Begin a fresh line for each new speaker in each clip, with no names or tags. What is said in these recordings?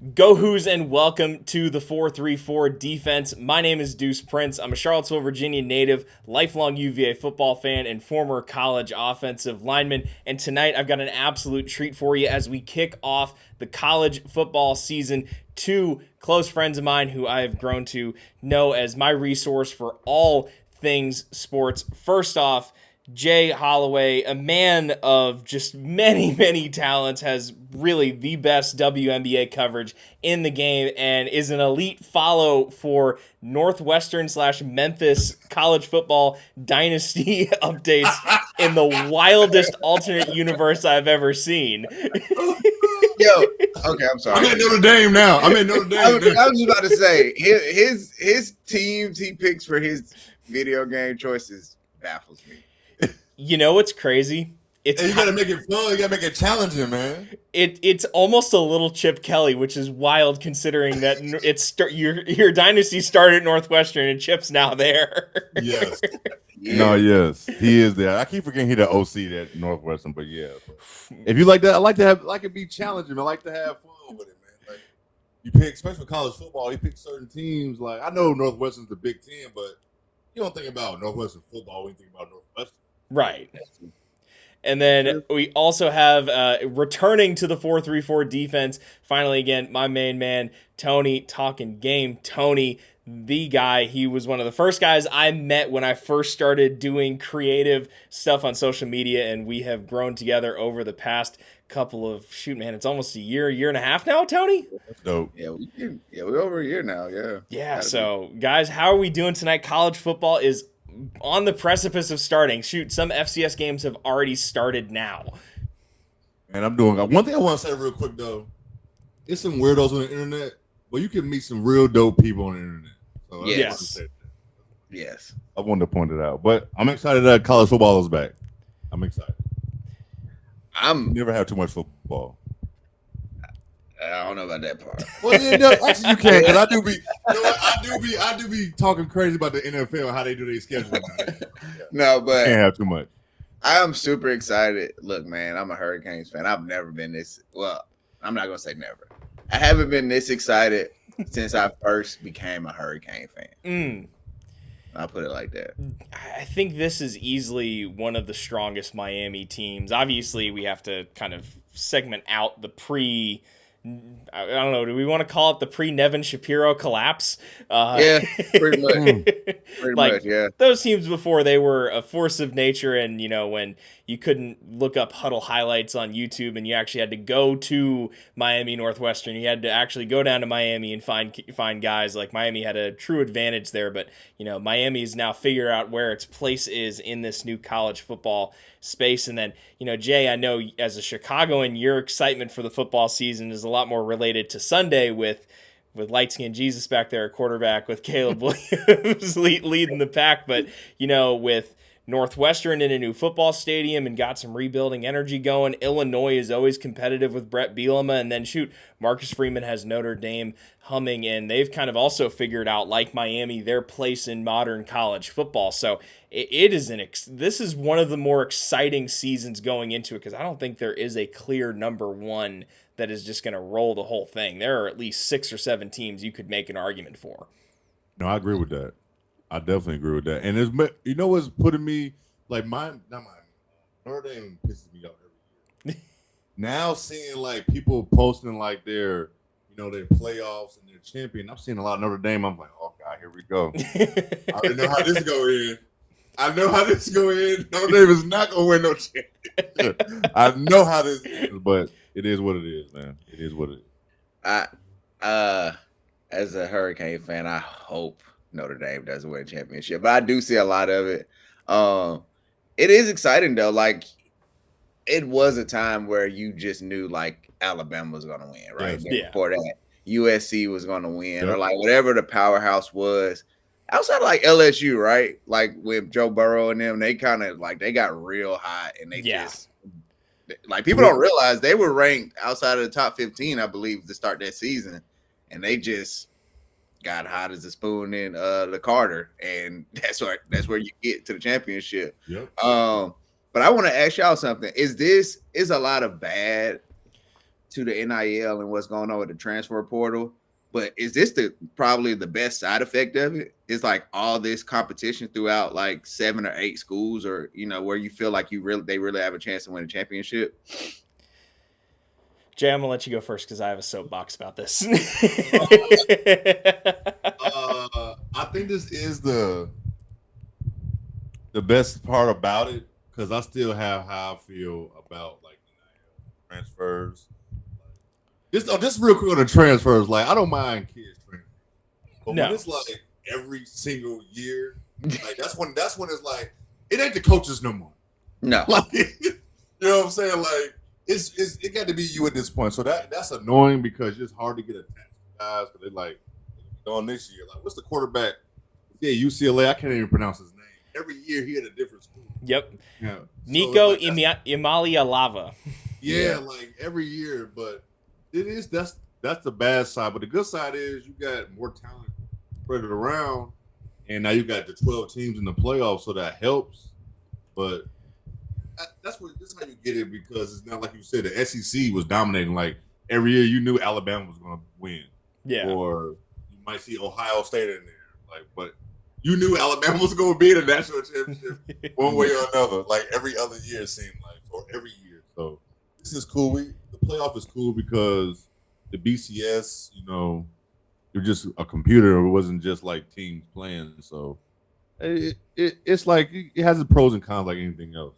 Go Who's and welcome to the 4-3-4 defense. My name is Deuce Prince. I'm a Charlottesville, Virginia native, lifelong UVA football fan, and former college offensive lineman. And tonight I've got an absolute treat for you as we kick off the college football season. Two close friends of mine who I have grown to know as my resource for all things sports. First off, Jay Holloway, a man of just many, many talents, has really the best WNBA coverage in the game and is an elite follow for Northwestern/Memphis college football dynasty updates in the wildest alternate universe I've ever seen.
Yo, okay, I'm sorry.
I'm at Notre Dame now. I'm at Notre Dame.
I was just about to say his teams he picks for his video game choices baffles me.
You know what's crazy?
You gotta make it fun. You gotta make it challenging, man.
It's almost a little Chip Kelly, which is wild considering that your dynasty started at Northwestern and Chip's now there.
Yes.
Yeah. No, yes, he is there. I keep forgetting he the OC at Northwestern, but yeah. If you like that, I like it be challenging. I like to have fun with it, man. Like you pick, especially for college football, you pick certain teams. Like I know Northwestern's the Big Ten, but you don't think about Northwestern football when you think about Northwestern.
Right. And then we also have returning to the 4-3-4 defense. Finally, again, my main man, Tony, talking game. Tony, the guy, he was one of the first guys I met when I first started doing creative stuff on social media, and we have grown together over the past couple of, it's almost a year and a half now, Tony?
That's dope.
Yeah, we're over a year now, yeah.
Yeah, so, guys, how are we doing tonight? College football is on the precipice of starting. Some FCS games have already started now.
And I'm doing one thing I want to say real quick though. It's some weirdos on the internet, but you can meet some real dope people on the internet. So
Yes.
I wanted to point it out. But I'm excited that college football is back. I'm excited. Never have too much football.
I don't know about that part.
Well, yeah, no, actually you can, because I do be talking crazy about the NFL and how they do their schedule.
No, but
Can't have too much.
I am super excited. Look, man, I'm a Hurricanes fan. I've never been this I'm not gonna say never. I haven't been this excited since I first became a Hurricane fan. I'll put it like that.
I think this is easily one of the strongest Miami teams. Obviously, we have to kind of segment out the I don't know. Do we want to call it the pre-Nevin Shapiro collapse?
Yeah, pretty much. Pretty much, yeah.
Those teams before, they were a force of nature, and when you couldn't look up huddle highlights on YouTube, and you actually had to go to Miami Northwestern, you had to actually go down to Miami and find guys. Like Miami had a true advantage there, but Miami's now figured out where its place is in this new college football space. And then Jay, I know as a Chicagoan, your excitement for the football season is a lot more related to Sunday with light-skinned Jesus back there at quarterback, with Caleb Williams leading the pack. But with Northwestern in a new football stadium and got some rebuilding energy going, Illinois is always competitive with Brett Bielema, and then Marcus Freeman has Notre Dame humming, and they've kind of also figured out, like Miami, their place in modern college football. So this is one of the more exciting seasons going into it, because I don't think there is a clear number one that is just going to roll the whole thing. There are at least 6 or 7 teams you could make an argument for.
No, I agree with that. I definitely agree with that. And what's putting me like Notre Dame pisses me off every year. Now seeing like people posting like their playoffs and their champion, I'm seeing a lot of Notre Dame. I'm like, oh God, here we go. I already know how this go in. Notre Dame is not gonna win no championship. I know how this is, but it is what it is, man. It is what it is.
As a Hurricane fan, I hope Notre Dame doesn't win a championship, but I do see a lot of it. It is exciting though. Like it was a time where you just knew like Alabama was going to win, right?
Yeah.
Before that, USC was going to win, or like whatever the powerhouse was. Outside of like LSU, right? Like with Joe Burrow and them, they kind of like they got real hot, and they just like people don't realize they were ranked outside of the top 15, I believe, to start that season, and they just got hot as a spoon in the Carter, and that's where you get to the championship.
Yep.
But I want to ask y'all something. Is a lot of bad to the NIL and what's going on with the transfer portal. But is this probably the best side effect of it? It's like all this competition throughout like 7 or 8 schools, or where you feel like they really have a chance to win a championship.
Jay, I'm gonna let you go first because I have a soapbox about this.
I think this is the best part about it, because I still have how I feel about like transfers. Just real quick on the transfers, like I don't mind kids transferring, but when it's like every single year, like that's when it's like it ain't the coaches no more.
No,
like you know what I'm saying? Like it got to be you at this point. So that's annoying because it's hard to get attached to guys because they're like on this year. Like, what's the quarterback? Yeah, UCLA. I can't even pronounce his name. Every year he had a different school.
Yep.
Yeah.
Nico Imalialava.
Yeah, like every year, but that's the bad side. But the good side is you got more talent spread it around, and now you got the 12 teams in the playoffs, so that helps. But this is how you get it, because it's not like you said the SEC was dominating. Like every year, you knew Alabama was going to win.
Yeah.
Or you might see Ohio State in there. Like, but you knew Alabama was going to be in the national championship one way or another. Like every other year, it seemed like, or every year. So this is cool. The playoff is cool because the BCS, you're just a computer. It wasn't just like teams playing. So it's like it has its pros and cons like anything else.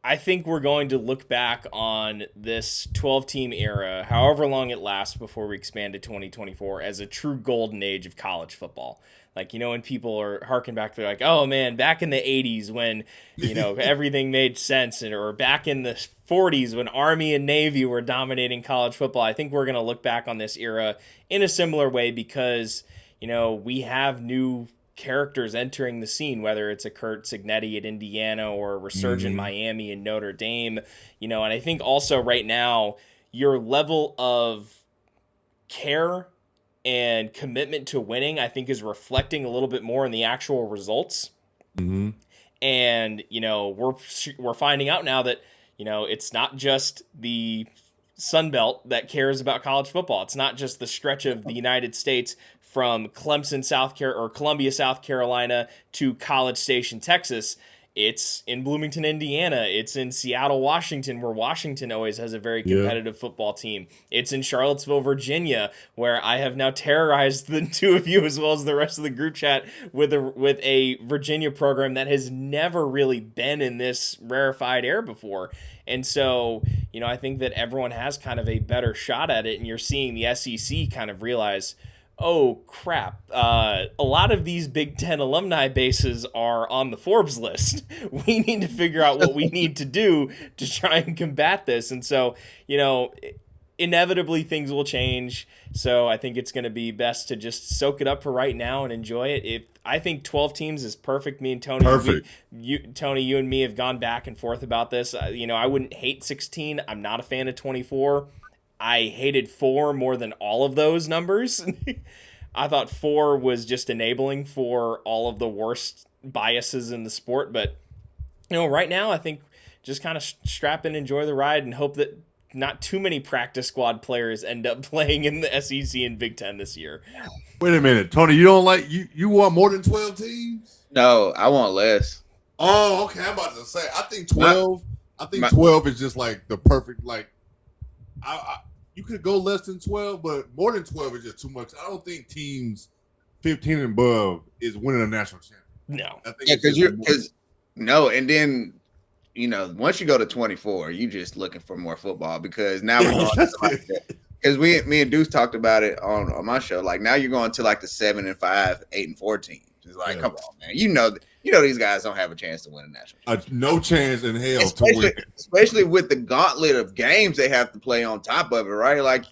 I think we're going to look back on this 12-team era, however long it lasts before we expand to 2024, as a true golden age of college football. Like, when people are harking back, they're like, oh, man, back in the 80s when, everything made sense, or back in the 40s when Army and Navy were dominating college football. I think we're going to look back on this era in a similar way because, we have new characters entering the scene, whether it's a Curt Cignetti at Indiana or a resurgent Miami and Notre Dame, and I think also right now your level of care and commitment to winning, I think, is reflecting a little bit more in the actual results.
Mm-hmm.
And, we're finding out now that, it's not just the Sun Belt that cares about college football. It's not just the stretch of the United States from Columbia, South Carolina to College Station, Texas. It's in Bloomington, Indiana. It's in Seattle, Washington, where Washington always has a very competitive football team. It's in Charlottesville, Virginia, where I have now terrorized the two of you as well as the rest of the group chat with a Virginia program that has never really been in this rarefied air before. And so, I think that everyone has kind of a better shot at it, and you're seeing the SEC kind of realize, oh, crap, a lot of these Big Ten alumni bases are on the Forbes list. We need to figure out what we need to do to try and combat this. And so, inevitably things will change. So I think it's going to be best to just soak it up for right now and enjoy it. I think 12 teams is perfect. Me and Tony, Tony, you and me have gone back and forth about this. I wouldn't hate 16. I'm not a fan of 24. I hated 4 more than all of those numbers. I thought 4 was just enabling for all of the worst biases in the sport. But, right now I think just kind of strap in, enjoy the ride, and hope that not too many practice squad players end up playing in the SEC and Big Ten this year.
Wait a minute, Tony, you don't like you want more than 12 teams?
No, I want less.
Oh, okay. I'm about to say I think 12. I think 12 is just like the perfect, like you could go less than 12, but more than 12 is just too much. I don't think teams 15 and above is winning a national championship.
No.
I think and then once you go to 24, you just looking for more football, because now we're going to because me and Deuce talked about it on my show. Like now you're going to like the 7-5, 8-4 teams. It's like, come on, man. These guys don't have a chance to win a national championship.
No chance in hell to win.
Especially with the gauntlet of games they have to play on top of it, right? Like,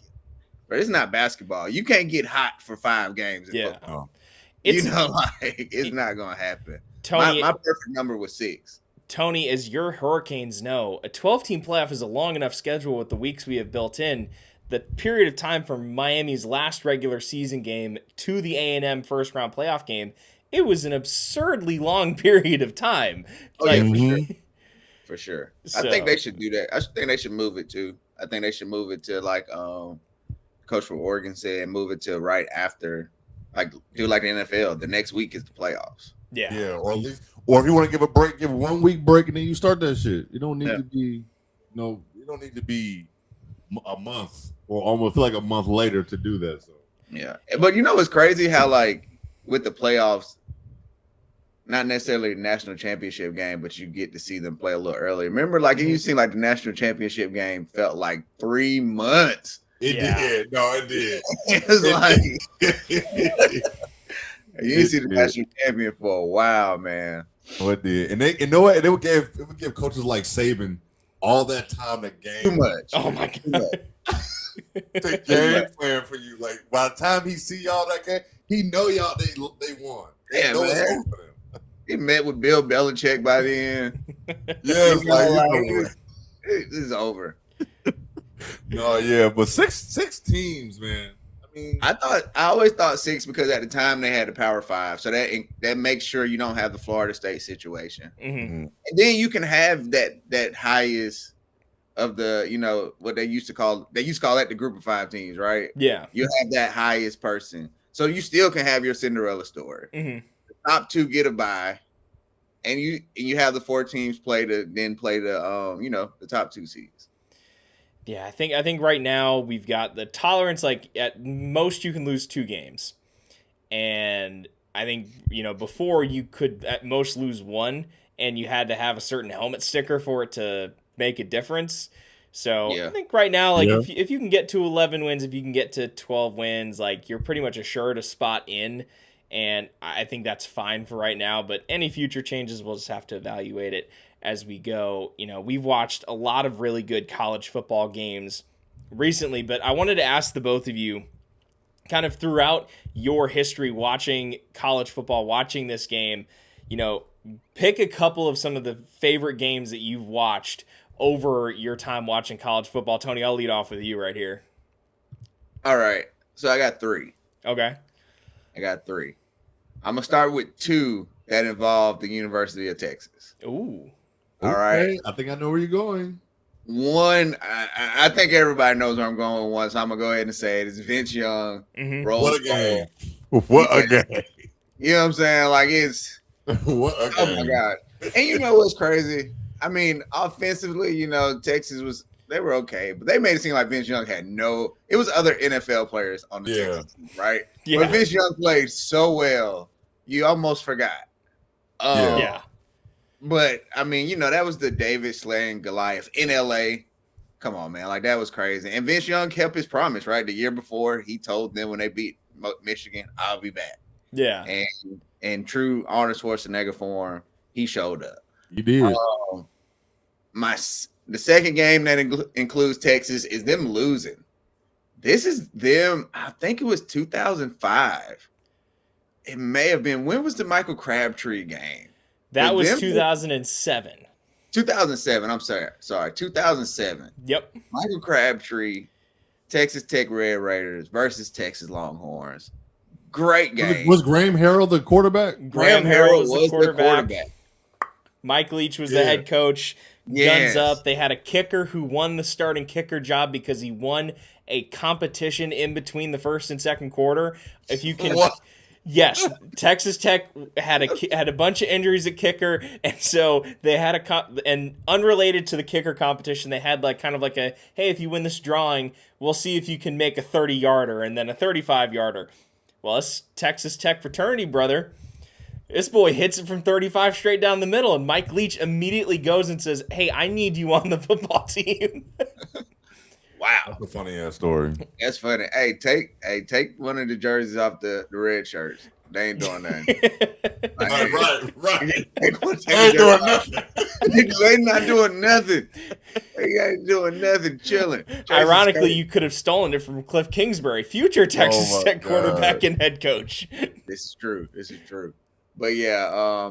but it's not basketball. You can't get hot for 5 games in football. It's not going to happen.
Tony,
my perfect number was 6.
Tony, as your Hurricanes know, a 12-team playoff is a long enough schedule with the weeks we have built in. The period of time from Miami's last regular season game to the A&M first-round playoff game, it was an absurdly long period of time.
Oh, yeah, for sure. For sure. So, I think they should do that. I think they should move it too. I think they should move it to like coach from Oregon said, move it to right after, like do like the NFL. The next week is the playoffs.
Yeah, or at least, or if you want to give a break, give a 1 week break, and then you start that shit. You don't need to be, you don't need to be a month or almost feel like a month later to do that. So
yeah, but it's crazy how like with the playoffs, not necessarily the national championship game, but you get to see them play a little earlier. Remember, like you seen like the national championship game felt like 3 months.
It did. No, it did.
It was you didn't see the national champion for a while, man.
Oh, it did, and they, you know what? It would give coaches like Saban all that time to game.
Too much.
Oh my god.
To game plan for you. Like by the time he see y'all that game, he know y'all they won.
Yeah,
know
man.
it's over for them.
He met with Bill Belichick by then.
Yeah, it's like
this is over.
No, yeah, but six teams, man. I mean,
I always thought 6 because at the time they had the Power 5, so that makes sure you don't have the Florida State situation, and then you can have that highest of the what they used to call that the group of 5 teams, right?
Yeah,
you have that highest person, so you still can have your Cinderella story. The top 2 get a bye, and you have the 4 teams play the the top 2 seeds.
Yeah, I think right now we've got the tolerance, like at most you can lose 2 games. And I think, before you could at most lose 1 and you had to have a certain helmet sticker for it to make a difference. So I think right now, like if you can get to 11 wins, if you can get to 12 wins, like you're pretty much assured a spot in. And I think that's fine for right now, but any future changes, we'll just have to evaluate it as we go. We've watched a lot of really good college football games recently, but I wanted to ask the both of you, kind of throughout your history watching college football, watching this game, pick a couple of some of the favorite games that you've watched over your time watching college football. Tony, I'll lead off with you right here.
All right. So I got 3.
Okay.
I got 3. I'm going to start with 2 that involve the University of Texas.
Ooh.
All right.
I think I know where you're going.
One, I think everybody knows where I'm going with one, so I'm going to go ahead and say it. It's Vince Young.
What a game. What a game.
You know what I'm saying? Like it's
what a game.
Oh my God. And you know what's crazy? I mean, offensively, Texas they were okay, but they made it seem like Vince Young had it was other NFL players on the Texas team, right?
Yeah.
But Vince Young played so well, you almost forgot.
Yeah.
But I mean, that was the David slaying Goliath in LA. Come on, man. Like that was crazy. And Vince Young kept his promise, right? The year before, he told them when they beat Michigan, I'll be back.
Yeah.
And in true Arnold Schwarzenegger form, he showed up.
He did.
The second game that includes Texas is them losing. This is them. I think it was 2005. It may have been. When was the Michael Crabtree game?
That was 2007.
2007. I'm sorry. 2007.
Yep.
Michael Crabtree, Texas Tech Red Raiders versus Texas Longhorns. Great game.
Was Graham Harrell the quarterback?
Graham Harrell was the quarterback. Mike Leach was the head coach. Guns up. They had a kicker who won the starting kicker job because he won a competition in between the first and second quarter. If you can, yes, Texas Tech had a bunch of injuries at kicker, and so they had and unrelated to the kicker competition, they had kind of a, hey, if you win this drawing, we'll see if you can make a 30-yarder and then a 35-yarder. Well, it's Texas Tech fraternity, brother. This boy hits it from 35 straight down the middle, and Mike Leach immediately goes and says, hey, I need you on the football team.
Wow.
That's a funny ass story.
That's funny. Hey, take one of the jerseys off the red shirts. They ain't doing that.
Right.
They ain't doing nothing. They not doing nothing. They ain't doing nothing, chilling.
Ironically, you could have stolen it from Cliff Kingsbury, future Texas Tech quarterback and head coach.
This is true. But yeah,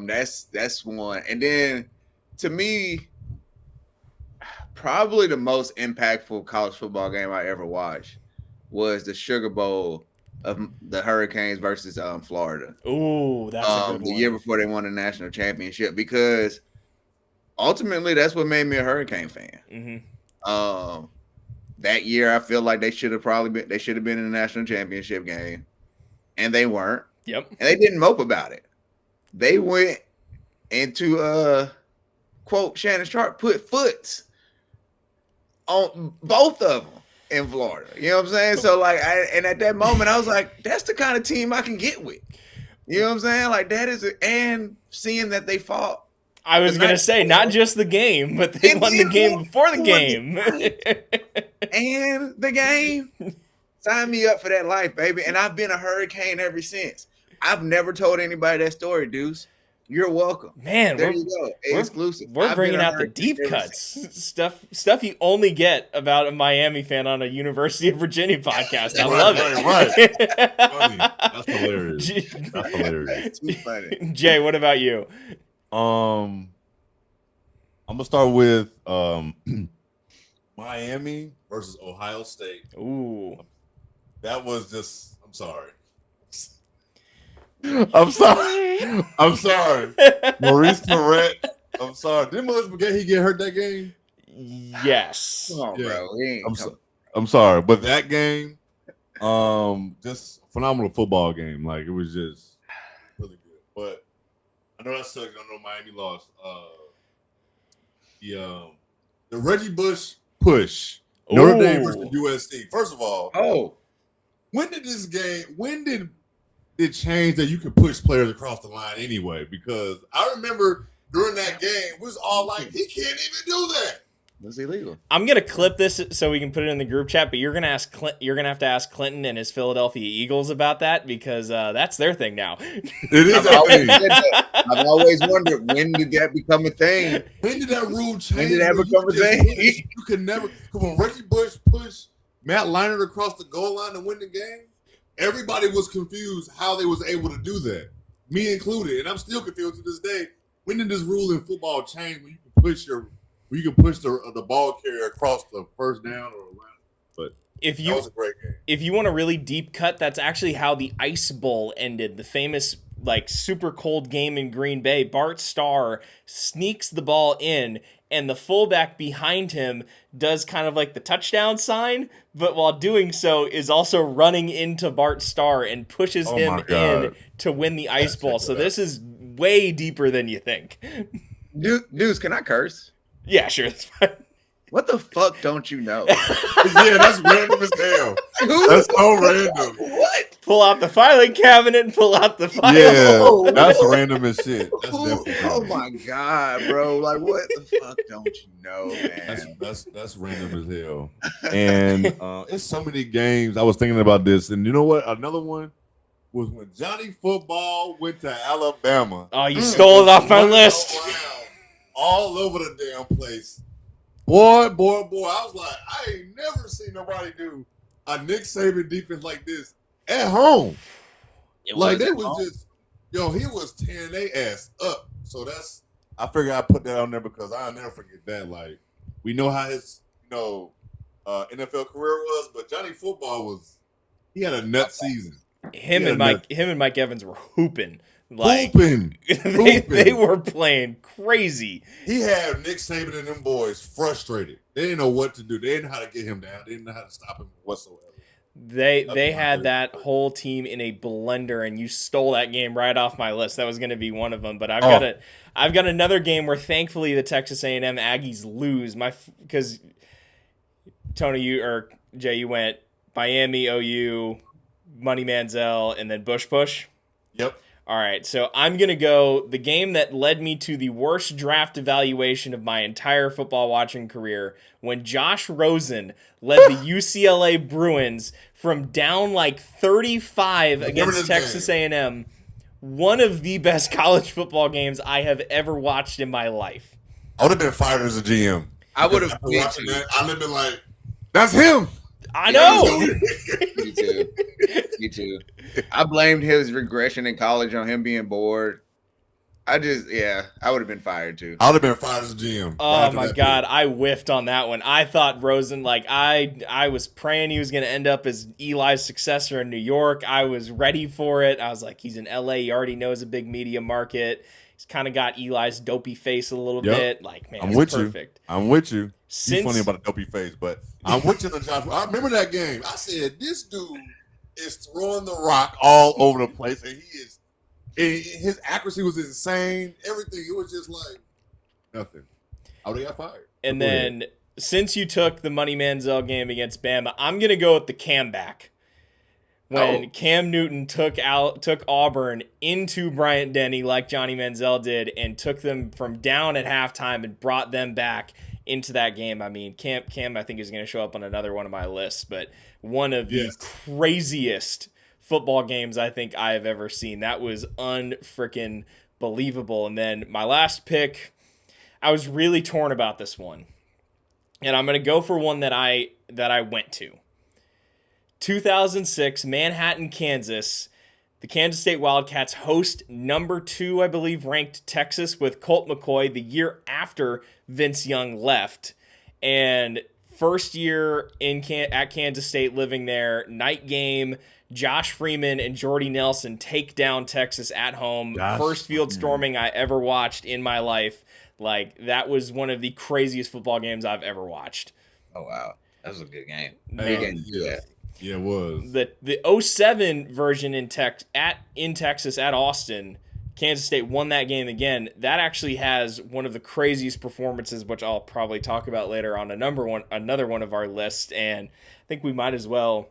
that's one. And then to me, probably the most impactful college football game I ever watched was the Sugar Bowl of the Hurricanes versus Florida.
Ooh, that's a good one.
The year before they won the national championship, because ultimately that's what made me a Hurricane fan. that year, I feel like they should have been in the national championship game, and they weren't.
Yep.
And they didn't mope about it. They went into quote Shannon Sharp, put foots on both of them in Florida. You know what I'm saying? So like, and at that moment, I was like, that's the kind of team I can get with. You know what I'm saying? Like that is, and seeing that they fought.
I was gonna say not just the game, but they won the game before the game.
And the game. Sign me up for that life, baby. And I've been a Hurricane ever since. I've never told anybody that story, Deuce. You're welcome.
Man,
there you go. Exclusive.
We're bringing out the deep cuts. Stuff you only get about a Miami fan on a University of Virginia podcast. I love it.
Right. Funny. That's hilarious. That's hilarious.
Too funny.
Jay, what about you?
I'm gonna start with Miami versus Ohio State.
Ooh.
That was just, I'm sorry. I'm sorry. Maurice Clarett. I'm sorry. Didn't Maurice forget he get hurt that game?
Yes.
Come on,
Yeah.
bro.
I'm sorry. But that game, just phenomenal football game. Like it was just really good. But I know that sucks. I know Miami lost. The Reggie Bush push. Notre Dame versus USC. First of all, when did it change that you could push players across the line anyway? Because I remember during that game, we was all like, he can't even do that.
That's illegal.
I'm gonna clip this so we can put it in the group chat, but you're gonna have to ask Clinton and his Philadelphia Eagles about that because that's their thing now.
It is their thing.
I've always wondered, when did that become a thing?
When did that rule change?
When did that become a thing?
You could never. Come on, Reggie Bush push Matt Leinart across the goal line to win the game. Everybody was confused how they was able to do that, me included, and I'm still confused to this day. When did this rule in football change when you can push the ball carrier across the first down or around? But that was a great game.
If you want a really deep cut, that's actually how the Ice Bowl ended. The famous super cold game in Green Bay. Bart Starr sneaks the ball in, and the fullback behind him does kind of like the touchdown sign, but while doing so is also running into Bart Starr and pushes him in to win the Ice Bowl. So this is way deeper than you think.
Deuce, can I curse?
Yeah, sure, that's fine.
What the fuck don't you know?
Yeah, that's random as hell. That's so random.
What?
Pull out the filing cabinet and pull out the file.
Yeah, that's random as shit. That's definitely
oh my god, bro! Like, what the fuck don't you know, man?
That's random as hell. And it's so many games. I was thinking about this, and you know what? Another one was when Johnny Football went to Alabama.
Oh, you stole it off my list.
All over the damn place. Boy, I was like, I ain't never seen nobody do a Nick Saban defense like this at home. He was tearing their ass up. So I figured I'd put that on there because I'll never forget that. Like, we know how his, NFL career was, but Johnny Football he had a nut season.
Him and Mike Evans were hooping.
Hooping.
They were playing crazy.
He had Nick Saban and them boys frustrated. They didn't know what to do. They didn't know how to get him down. They didn't know how to stop him whatsoever.
They had that whole team in a blender, and you stole that game right off my list. That was going to be one of them. But I've got another game where thankfully the Texas A&M Aggies lose. Because Tony, Jay, you went Miami, OU, Money Manziel, and then Bush.
Yep.
All right, so I'm going to go the game that led me to the worst draft evaluation of my entire football watching career when Josh Rosen led the UCLA Bruins from down 35 against Texas A&M. One of the best college football games I have ever watched in my life.
I would have been fired as a GM.
I would have
watching that. I would have been like, that's him.
I know.
Me too. I blamed his regression in college on him being bored. I would have been fired too.
I would have been fired as a GM.
Oh my God, I whiffed on that one. I thought Rosen, like I was praying he was going to end up as Eli's successor in New York. I was ready for it. I was like, he's in LA. He already knows a big media market. He's kind of got Eli's dopey face a little bit. Like, man,
I'm with
perfect.
I'm with you. He's funny about a dopey face, but I'm with you on Josh. I remember that game. I said, this dude is throwing the rock all over the place, and his accuracy was insane. Everything. It was just like nothing. I would have got fired.
And then since you took the Money Manziel game against Bama, I'm gonna go with the Cam back. When Cam Newton took Auburn into Bryant Denny like Johnny Manziel did and took them from down at halftime and brought them back into that game. I mean, Cam I think is going to show up on another one of my lists, but one of the craziest football games I think I have ever seen. That was unfreaking believable. And then my last pick, I was really torn about this one. And I'm going to go for one that I went to. 2006, Manhattan, Kansas. The Kansas State Wildcats host number 2, I believe, ranked Texas with Colt McCoy the year after Vince Young left. And first year at Kansas State living there, night game, Josh Freeman and Jordy Nelson take down Texas at home. First field storming I ever watched in my life. Like, that was one of the craziest football games I've ever watched.
Oh, wow. That was a good game.
Yeah, it was.
The 07 version in Texas at Austin, Kansas State won that game again. That actually has one of the craziest performances, which I'll probably talk about later on another one of our lists. And I think we might as well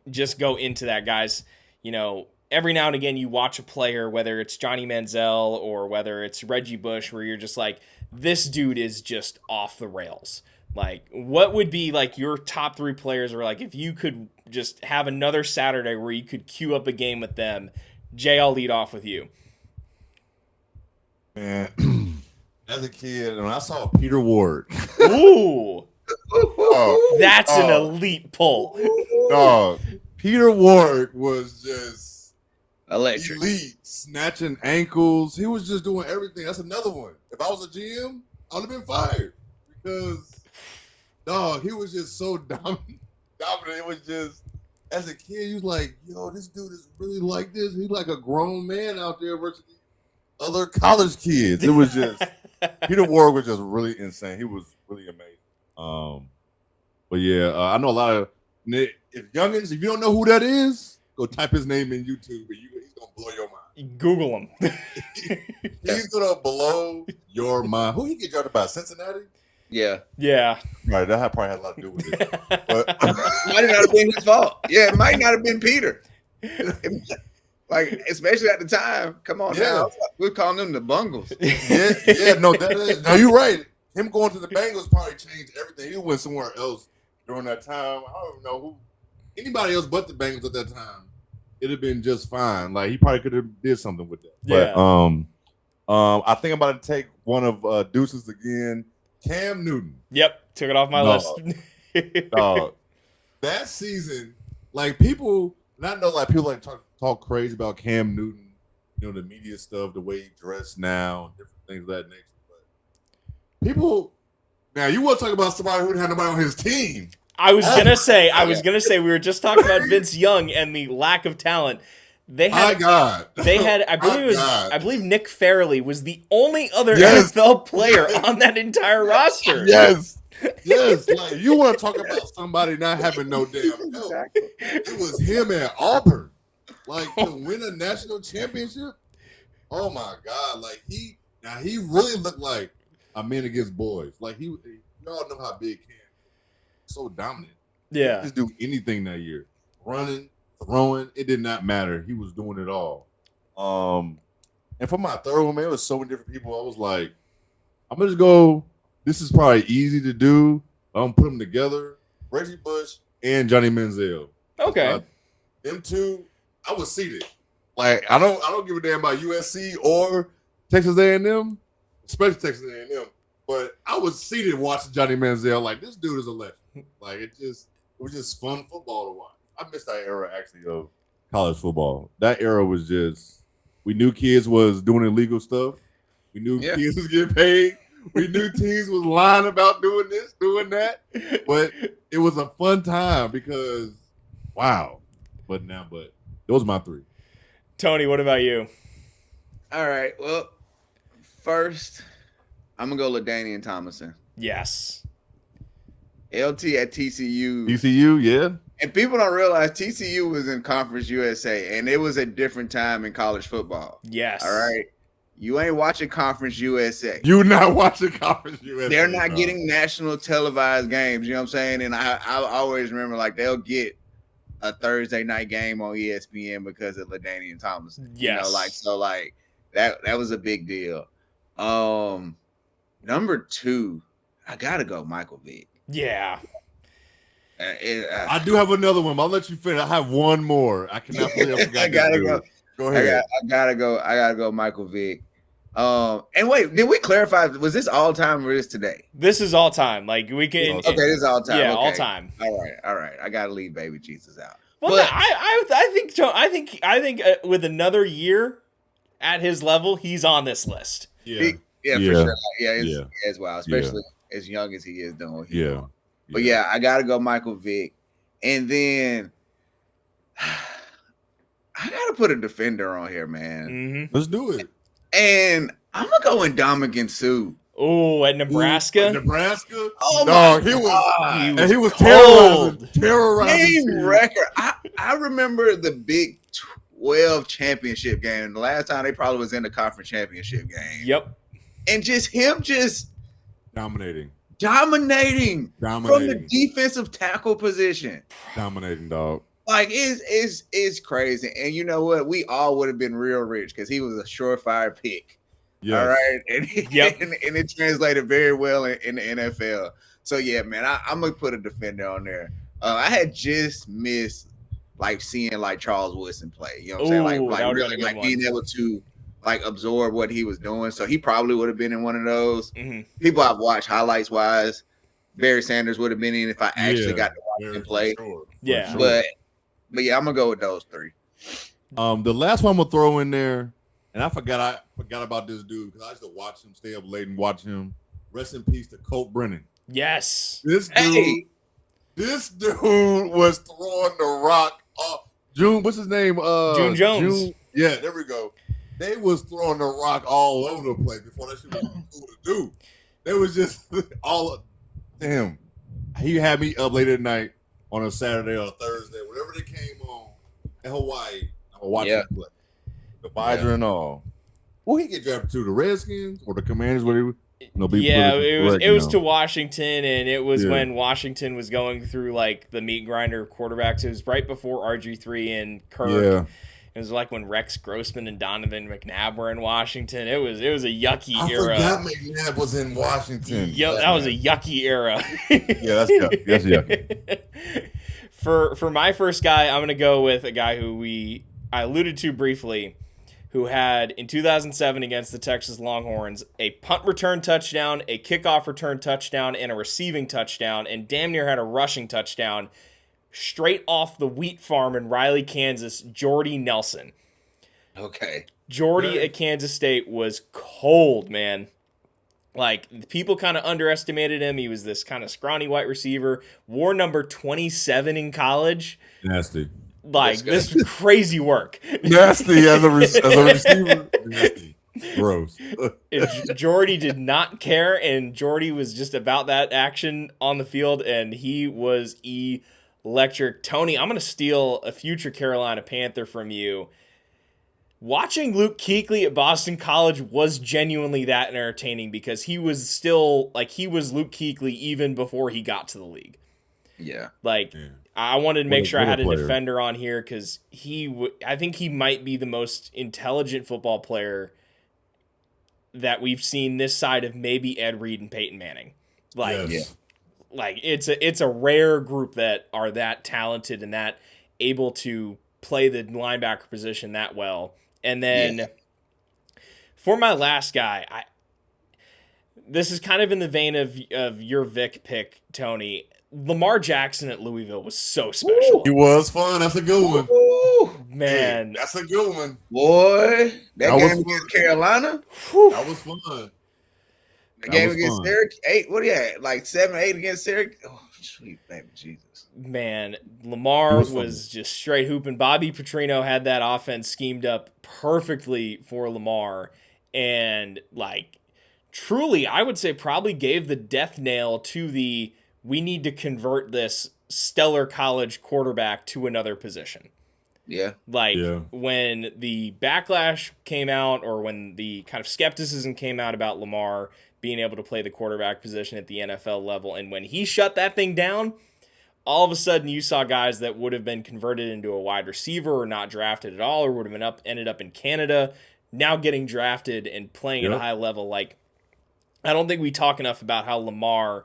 just go into that, guys. You know, every now and again you watch a player, whether it's Johnny Manziel or whether it's Reggie Bush, where you're just like, this dude is just off the rails. Like, what would be, like, your top 3 players, or, like, if you could just have another Saturday where you could queue up a game with them? Jay, I'll lead off with you.
Man, as a kid, when I saw Peter Ward.
Ooh. That's an elite pull.
Peter Ward was just
electric.
Elite, snatching ankles. He was just doing everything. That's another one. If I was a GM, I would have been fired because... he was just so dominant. It was just, as a kid, you was like, yo, this dude is really like this. He's like a grown man out there versus other college kids. It was just, Peter Ward was just really insane. He was really amazing. But yeah, I know a lot of, if youngins, if you don't know who that is, go type his name in YouTube and he's going to blow your mind.
Google him.
He's going to blow your mind. Who he get drafted by? Cincinnati?
Yeah.
Right, that probably had a lot to do with it. But
might not have been his fault. Yeah, it might not have been Peter. Like, especially at the time. Come on now. We're calling them the Bungles.
No, you're right. Him going to the Bengals probably changed everything. He went somewhere else during that time. I don't even know who. Anybody else but the Bengals at that time, it'd have been just fine. Like, he probably could have did something with that.
Yeah.
But I think I'm about to take one of Deuce's again. Cam Newton.
Yep, took it off my list.
That season, like people like talk crazy about Cam Newton, you know, the media stuff, the way he dressed now, different things of that nature. But people, now you want to talk about somebody who didn't have nobody on his team.
I was gonna say we were just talking about Vince Young and the lack of talent. They had, I believe Nick Fairley was the only other NFL player on that entire roster.
Yes. Like, you want to talk about somebody not having no damn help. It was him at Auburn. Like, to win a national championship. Oh my God. Like, he really looked like a man against boys. Like, y'all know how big Cam is. So dominant.
Yeah.
He just do anything that year. Running, throwing, it did not matter. He was doing it all. And for my third one, man, it was so many different people. I was like, I'm gonna just go. This is probably easy to do. I'm gonna put them together. Reggie Bush and Johnny Manziel.
Okay.
Them two, I was seated. Like, I don't give a damn about USC or Texas A&M, especially Texas A&M. But I was seated watching Johnny Manziel. Like, this dude is a legend. Like, it was just fun football to watch. I missed that era, actually, of college football. That era was just We knew kids was doing illegal stuff. We knew kids was getting paid. We knew teams was lying about doing this, doing that. But it was a fun time because, wow. But those are my three.
Tony, what about you?
All right. Well, first, I'm gonna go LaDainian Tomlinson.
Yes.
LT at TCU.
TCU, yeah.
And people don't realize TCU was in Conference USA, and it was a different time in college football.
Yes.
All right. You ain't watching Conference USA.
You're not watching Conference USA.
They're not getting national televised games. You know what I'm saying? And I always remember, like, they'll get a Thursday night game on ESPN because of LaDainian Tomlinson.
Yes.
You know, that was a big deal. Number 2, I gotta go Michael Vick.
Yeah.
I do have another one, but I'll let you finish. I have one more. I cannot believe I forgot.
I gotta go.
Go ahead.
I gotta go Michael Vick. And wait, did we clarify? Was this all time or is today?
This is all time. Like we can.
Okay, this is all time.
Yeah,
okay.
all time.
All right. I gotta leave Baby Jesus out.
Well,
but,
I think with another year at his level, he's on this list.
Yeah, for sure. Yeah, as well, especially as young as he is doing. But yeah, I gotta go Michael Vick, and then I gotta put a defender on here, man.
Mm-hmm.
Let's do it.
And I'm gonna go in Ndamukong Suh.
Oh, at Nebraska.
Nebraska.
Oh
no, he was terrorizing.
Game record. I remember the Big 12 championship game. The last time they probably was in the conference championship game.
Yep.
And him
dominating
from the defensive tackle position.
Dominating, dog.
Like it's crazy. And you know what? We all would have been real rich because he was a surefire pick. Yes. All right. And, and it translated very well in the NFL. So yeah, man, I'm gonna put a defender on there. I had just missed like seeing like Charles Woodson play. You know what I'm saying? Like really like being able to like absorb what he was doing. So he probably would have been in one of those.
Mm-hmm.
People I've watched highlights wise. Barry Sanders would have been in if I actually got to watch him play.
Sure.
But yeah, I'm gonna go with those 3.
The last one I'm gonna throw in there, and I forgot about this dude because I used to watch him, stay up late and watch him. Rest in peace to Colt Brennan.
Yes.
This dude was throwing the rock off. June, what's his name?
June Jones.
Yeah, there we go. They was throwing the rock all over the place before that shit was cool to do. They was just damn. He had me up late at night on a Saturday or a Thursday, whenever they came on in Hawaii. I would watch him play. The visor and all. Will he get drafted to the Redskins or the Commanders?
It was to Washington, and it was when Washington was going through like the meat grinder of quarterbacks. It was right before RG3 and Kirk.
Yeah.
It was like when Rex Grossman and Donovan McNabb were in Washington. It was a yucky era.
I forgot McNabb was in Washington.
Yep, that was a yucky era.
Yeah, that's yucky.
For my first guy, I'm gonna go with a guy who I alluded to briefly, who had in 2007 against the Texas Longhorns a punt return touchdown, a kickoff return touchdown, and a receiving touchdown, and damn near had a rushing touchdown. Straight off the wheat farm in Riley, Kansas, Jordy Nelson.
Okay.
Jordy at Kansas State was cold, man. Like, people kind of underestimated him. He was this kind of scrawny white receiver. Wore number 27 in college.
Nasty.
Like, this was crazy work.
Nasty as a receiver. Nasty. Gross.
Jordy did not care, and Jordy was just about that action on the field, and he was electric. Tony, I'm going to steal a future Carolina Panther from you. Watching Luke Kuechly at Boston College was genuinely that entertaining because he was still, like, he was Luke Kuechly even before he got to the league.
Yeah.
Like, I wanted to make sure I had a defender on here because I think he might be the most intelligent football player that we've seen this side of maybe Ed Reed and Peyton Manning. Like it's a rare group that are that talented and that able to play the linebacker position that well. And then for my last guy, this is kind of in the vein of your Vic pick, Tony. Lamar Jackson at Louisville was so special.
He was fun. That's a good one.
Man,
That's a good one.
Boy, that
That was
game
fun.
against Carolina,
whew.
That was fun.
the
That
game
was
against
fun.
Syracuse, 8. What do you have? Like 7-8 against Syracuse. Oh, sweet baby Jesus.
Man,
It
Lamar
was
was
fun.
just straight hooping. Bobby Petrino had that offense schemed up perfectly for Lamar. And, like, truly, I would say probably gave the death nail to the we need to convert this stellar college quarterback to another position.
Yeah.
Like,
Yeah.
when the backlash came out or when the kind of skepticism came out about Lamar being able to play the quarterback position at the NFL level, and when he shut that thing down, all of a sudden you saw guys that would have been converted into a wide receiver or not drafted at all or would have been ended up in Canada now getting drafted and playing at a
Yep.
high level. Like, I don't think we talk enough about how Lamar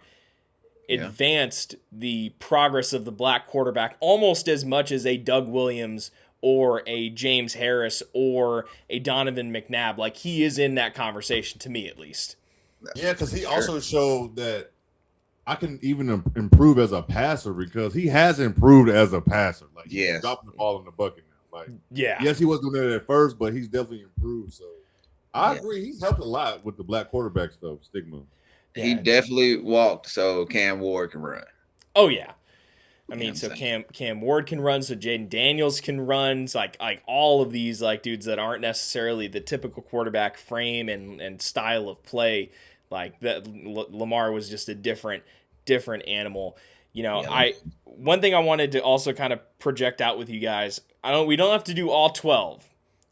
advanced the progress of the black quarterback almost as much as a Doug Williams or a James Harris or a Donovan McNabb. Like, he is in that conversation, to me at least.
Yeah, because he also showed that I can even improve as a passer because he has improved as a passer. Like, he's
Yes.
dropping the ball in the bucket now. Like,
Yeah.
yes, he wasn't doing that at first, but he's definitely improved. So I
Yeah.
agree. He's helped a lot with the black quarterback stuff, stigma.
He
Yeah.
definitely walked so Cam Ward can run.
Oh, yeah. I
You know
mean,
what
so
I'm saying?
Cam Ward can run, so Jaden Daniels can run. So like all of these like dudes that aren't necessarily the typical quarterback frame and style of play. Like that, Lamar was just a different animal. You know,
Yeah.
one thing I wanted to also kind of project out with you guys. We don't have to do all 12,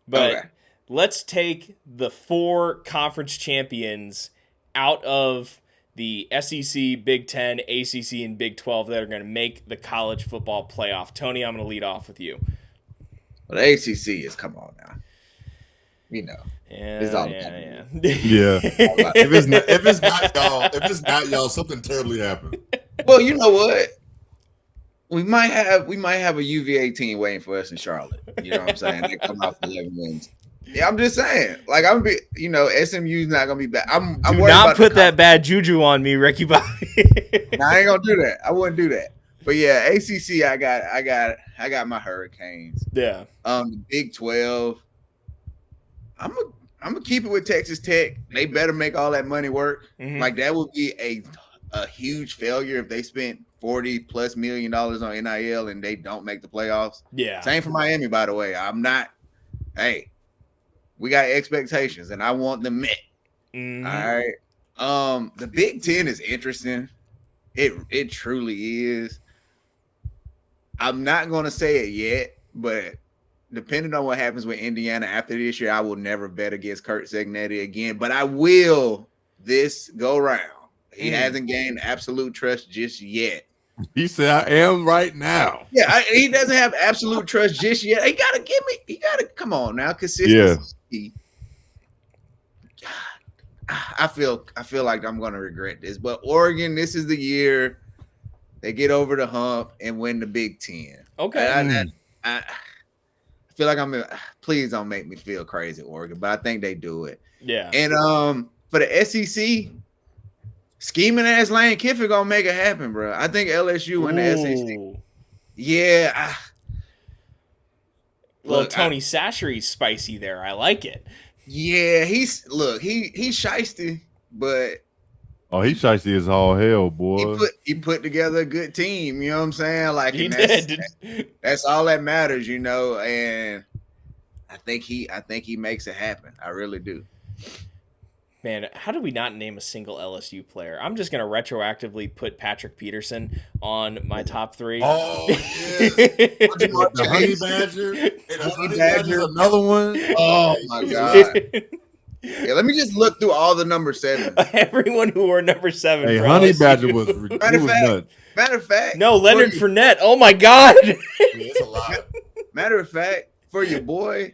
but
Okay.
let's take the 4 conference champions out of the SEC, Big 10, ACC, and Big 12 that are going to make the college football playoff. Tony, I'm going to lead off with you.
Well, the ACC is, come on now. You know. It's all
Yeah.
Yeah. if it's not y'all, something terribly happened.
Well, you know what? We might have a UVA team waiting for us in Charlotte. You know what I'm saying? They come out for 11 wins. Yeah, I'm just saying. Like, SMU's not gonna be bad. I'm
Do
worried
not
about
put that bad juju on me, Ricky Bobby.
No, I ain't gonna do that. I wouldn't do that. But yeah, ACC, I got my Hurricanes.
Yeah.
The Big 12. I'm gonna keep it with Texas Tech. They better make all that money work.
Mhm.
Like, that would be a huge failure if they spent $40+ million on NIL and they don't make the playoffs.
Yeah.
Same for Miami, by the way. Hey, we got expectations and I want them met.
Mhm.
All right. The Big 10 is interesting. It truly is. I'm not gonna say it yet, but depending on what happens with Indiana after this year, I will never bet against Kurt Cignetti again. But I will this go round. He hasn't gained absolute trust just yet.
He said, "I am right now."
Yeah, he doesn't have absolute trust just yet. He gotta come on now. Consistency. Yeah. I feel like I'm gonna regret this, but Oregon, this is the year they get over the hump and win the Big 10.
Okay.
I feel like please don't make me feel crazy, Oregon, but I think they do it.
Yeah.
And for the SEC, scheming ass Lane Kiffin gonna make it happen, bro. I think LSU and the SEC. Yeah.
Tony Sachery's spicy there. I like it.
Yeah, he's shiesty, but
he's shiesty as all hell, boy.
He put together a good team. You know what I'm saying? Like,
He
did. That's all that matters, you know. And I think he makes it happen. I really do.
Man, how do we not name a single LSU player? I'm just gonna retroactively put Patrick Peterson on my top 3.
Oh, yeah.
The Honey Badger. And the Honey Badger's another one.
Oh my god. Yeah, let me just look through all the number 7.
Everyone who wore number 7.
Hey, Honey Badger was nuts.
Matter of fact,
no, Leonard Fournette. Oh my god.
It's a lot.
Matter of fact, for your boy,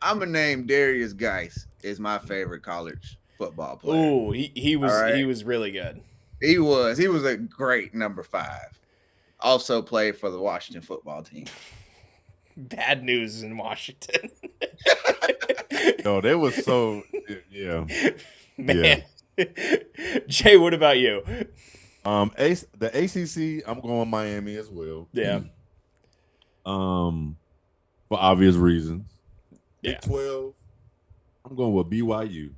I'm gonna name Darius Geis is my favorite college football player.
Ooh, he was really good.
He was a great number 5. Also played for the Washington football team.
Bad news in Washington.
No, they was so yeah.
Man. Yeah. Jay, what about you?
The ACC, I'm going Miami as well.
Yeah.
For for obvious reasons.
Yeah.
Big 12. I'm going with BYU.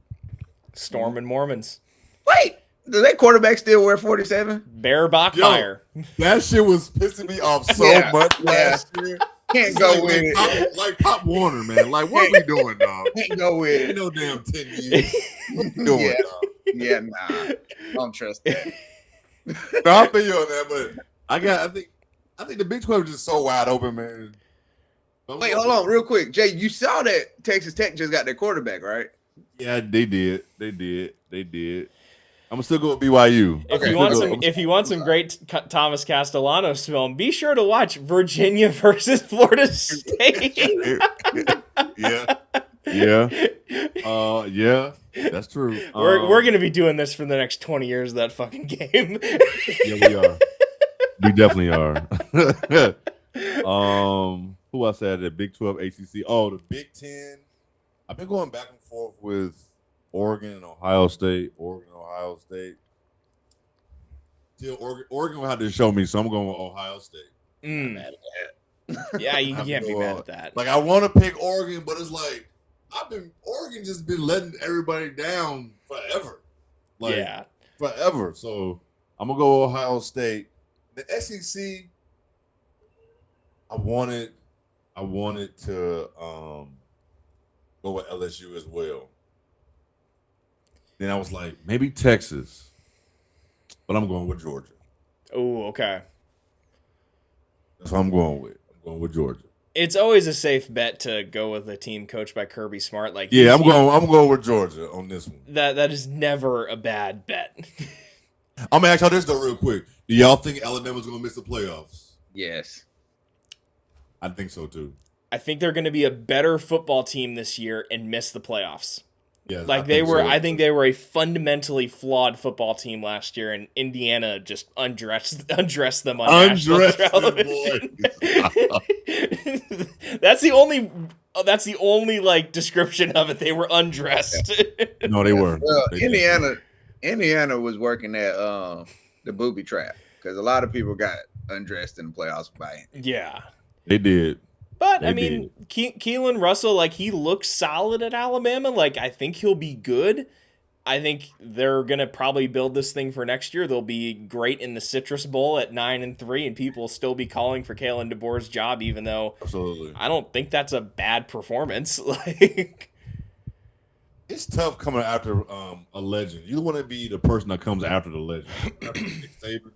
Storm and Mormons.
Wait, does that quarterback still wear 47?
Bear Bachmeyer.
That shit was pissing me off so
Yeah,
much last year.
Can't
It's
go
like,
with it.
Like Pop Warner, man. Like, what we doing, dog?
Can't go with
Ain't
it.
no damn 10 years. What we doing,
Yeah.
dog?
Yeah, nah. I don't trust that.
No, I feel you on that, but I think the Big 12 is just so wide open, man.
Wait, hold on, real quick. Jay, you saw that Texas Tech just got their quarterback, right?
Yeah, they did. I'm gonna still go with BYU.
If you want some great Thomas Castellanos film, be sure to watch Virginia versus Florida State.
Yeah, that's true.
We're gonna be doing this for the next 20 years. That fucking game.
Yeah, we are. We definitely are. Who else had it? Big 12, ACC. Oh, the Big 10. I've been going back and forth with Oregon and Ohio State. Still, Oregon will have to show me, so I'm going with Ohio State.
Yeah, you can't be mad at that.
Like, I want to pick Oregon, but it's like Oregon just been letting everybody down forever. Forever. So I'm gonna go Ohio State. The SEC, I wanted to go with LSU as well. Then I was like, maybe Texas, but I'm going with Georgia.
Oh, okay.
That's what I'm going with. I'm going with Georgia.
It's always a safe bet to go with a team coached by Kirby Smart. Like,
yeah, I'm going with Georgia on this one.
That is never a bad bet.
I'm gonna ask y'all this though, real quick. Do y'all think Alabama's gonna miss the playoffs?
Yes.
I think so too.
I think they're going to be a better football team this year and miss the playoffs.
Yeah,
I think they were a fundamentally flawed football team last year, and Indiana just undressed them on national television. That's the only like description of it. They were undressed.
No, they were.
Well, Indiana was working at the booby trap because a lot of people got undressed in the playoffs by him.
Yeah,
they did.
But I mean, Keelan Russell, like, he looks solid at Alabama. Like, I think he'll be good. I think they're gonna probably build this thing for next year. They'll be great in the Citrus Bowl at 9-3, and people will still be calling for Kalen DeBoer's job, even though I don't think that's a bad performance. Like,
it's tough coming after a legend. You want to be the person that comes after the legend. After Nick Saban.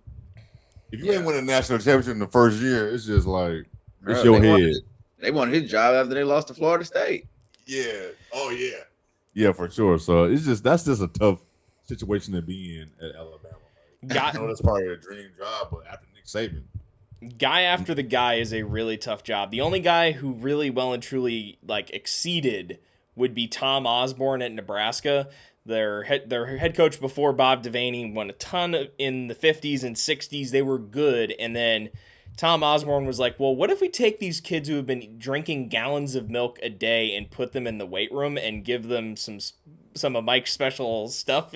If you ain't win a national championship in the first year, it's just like it's your head.
They wanted his job after they lost to Florida State.
Yeah. Oh yeah. Yeah, for sure. So that's just a tough situation to be in at Alabama. I know that's probably a dream job, but after Nick Saban,
guy after the guy is a really tough job. The only guy who really well and truly like exceeded would be Tom Osborne at Nebraska. Their head coach before Bob Devaney won a ton in the 50s and 60s. They were good, and then Tom Osborne was like, well, what if we take these kids who have been drinking gallons of milk a day and put them in the weight room and give them some of Mike's special stuff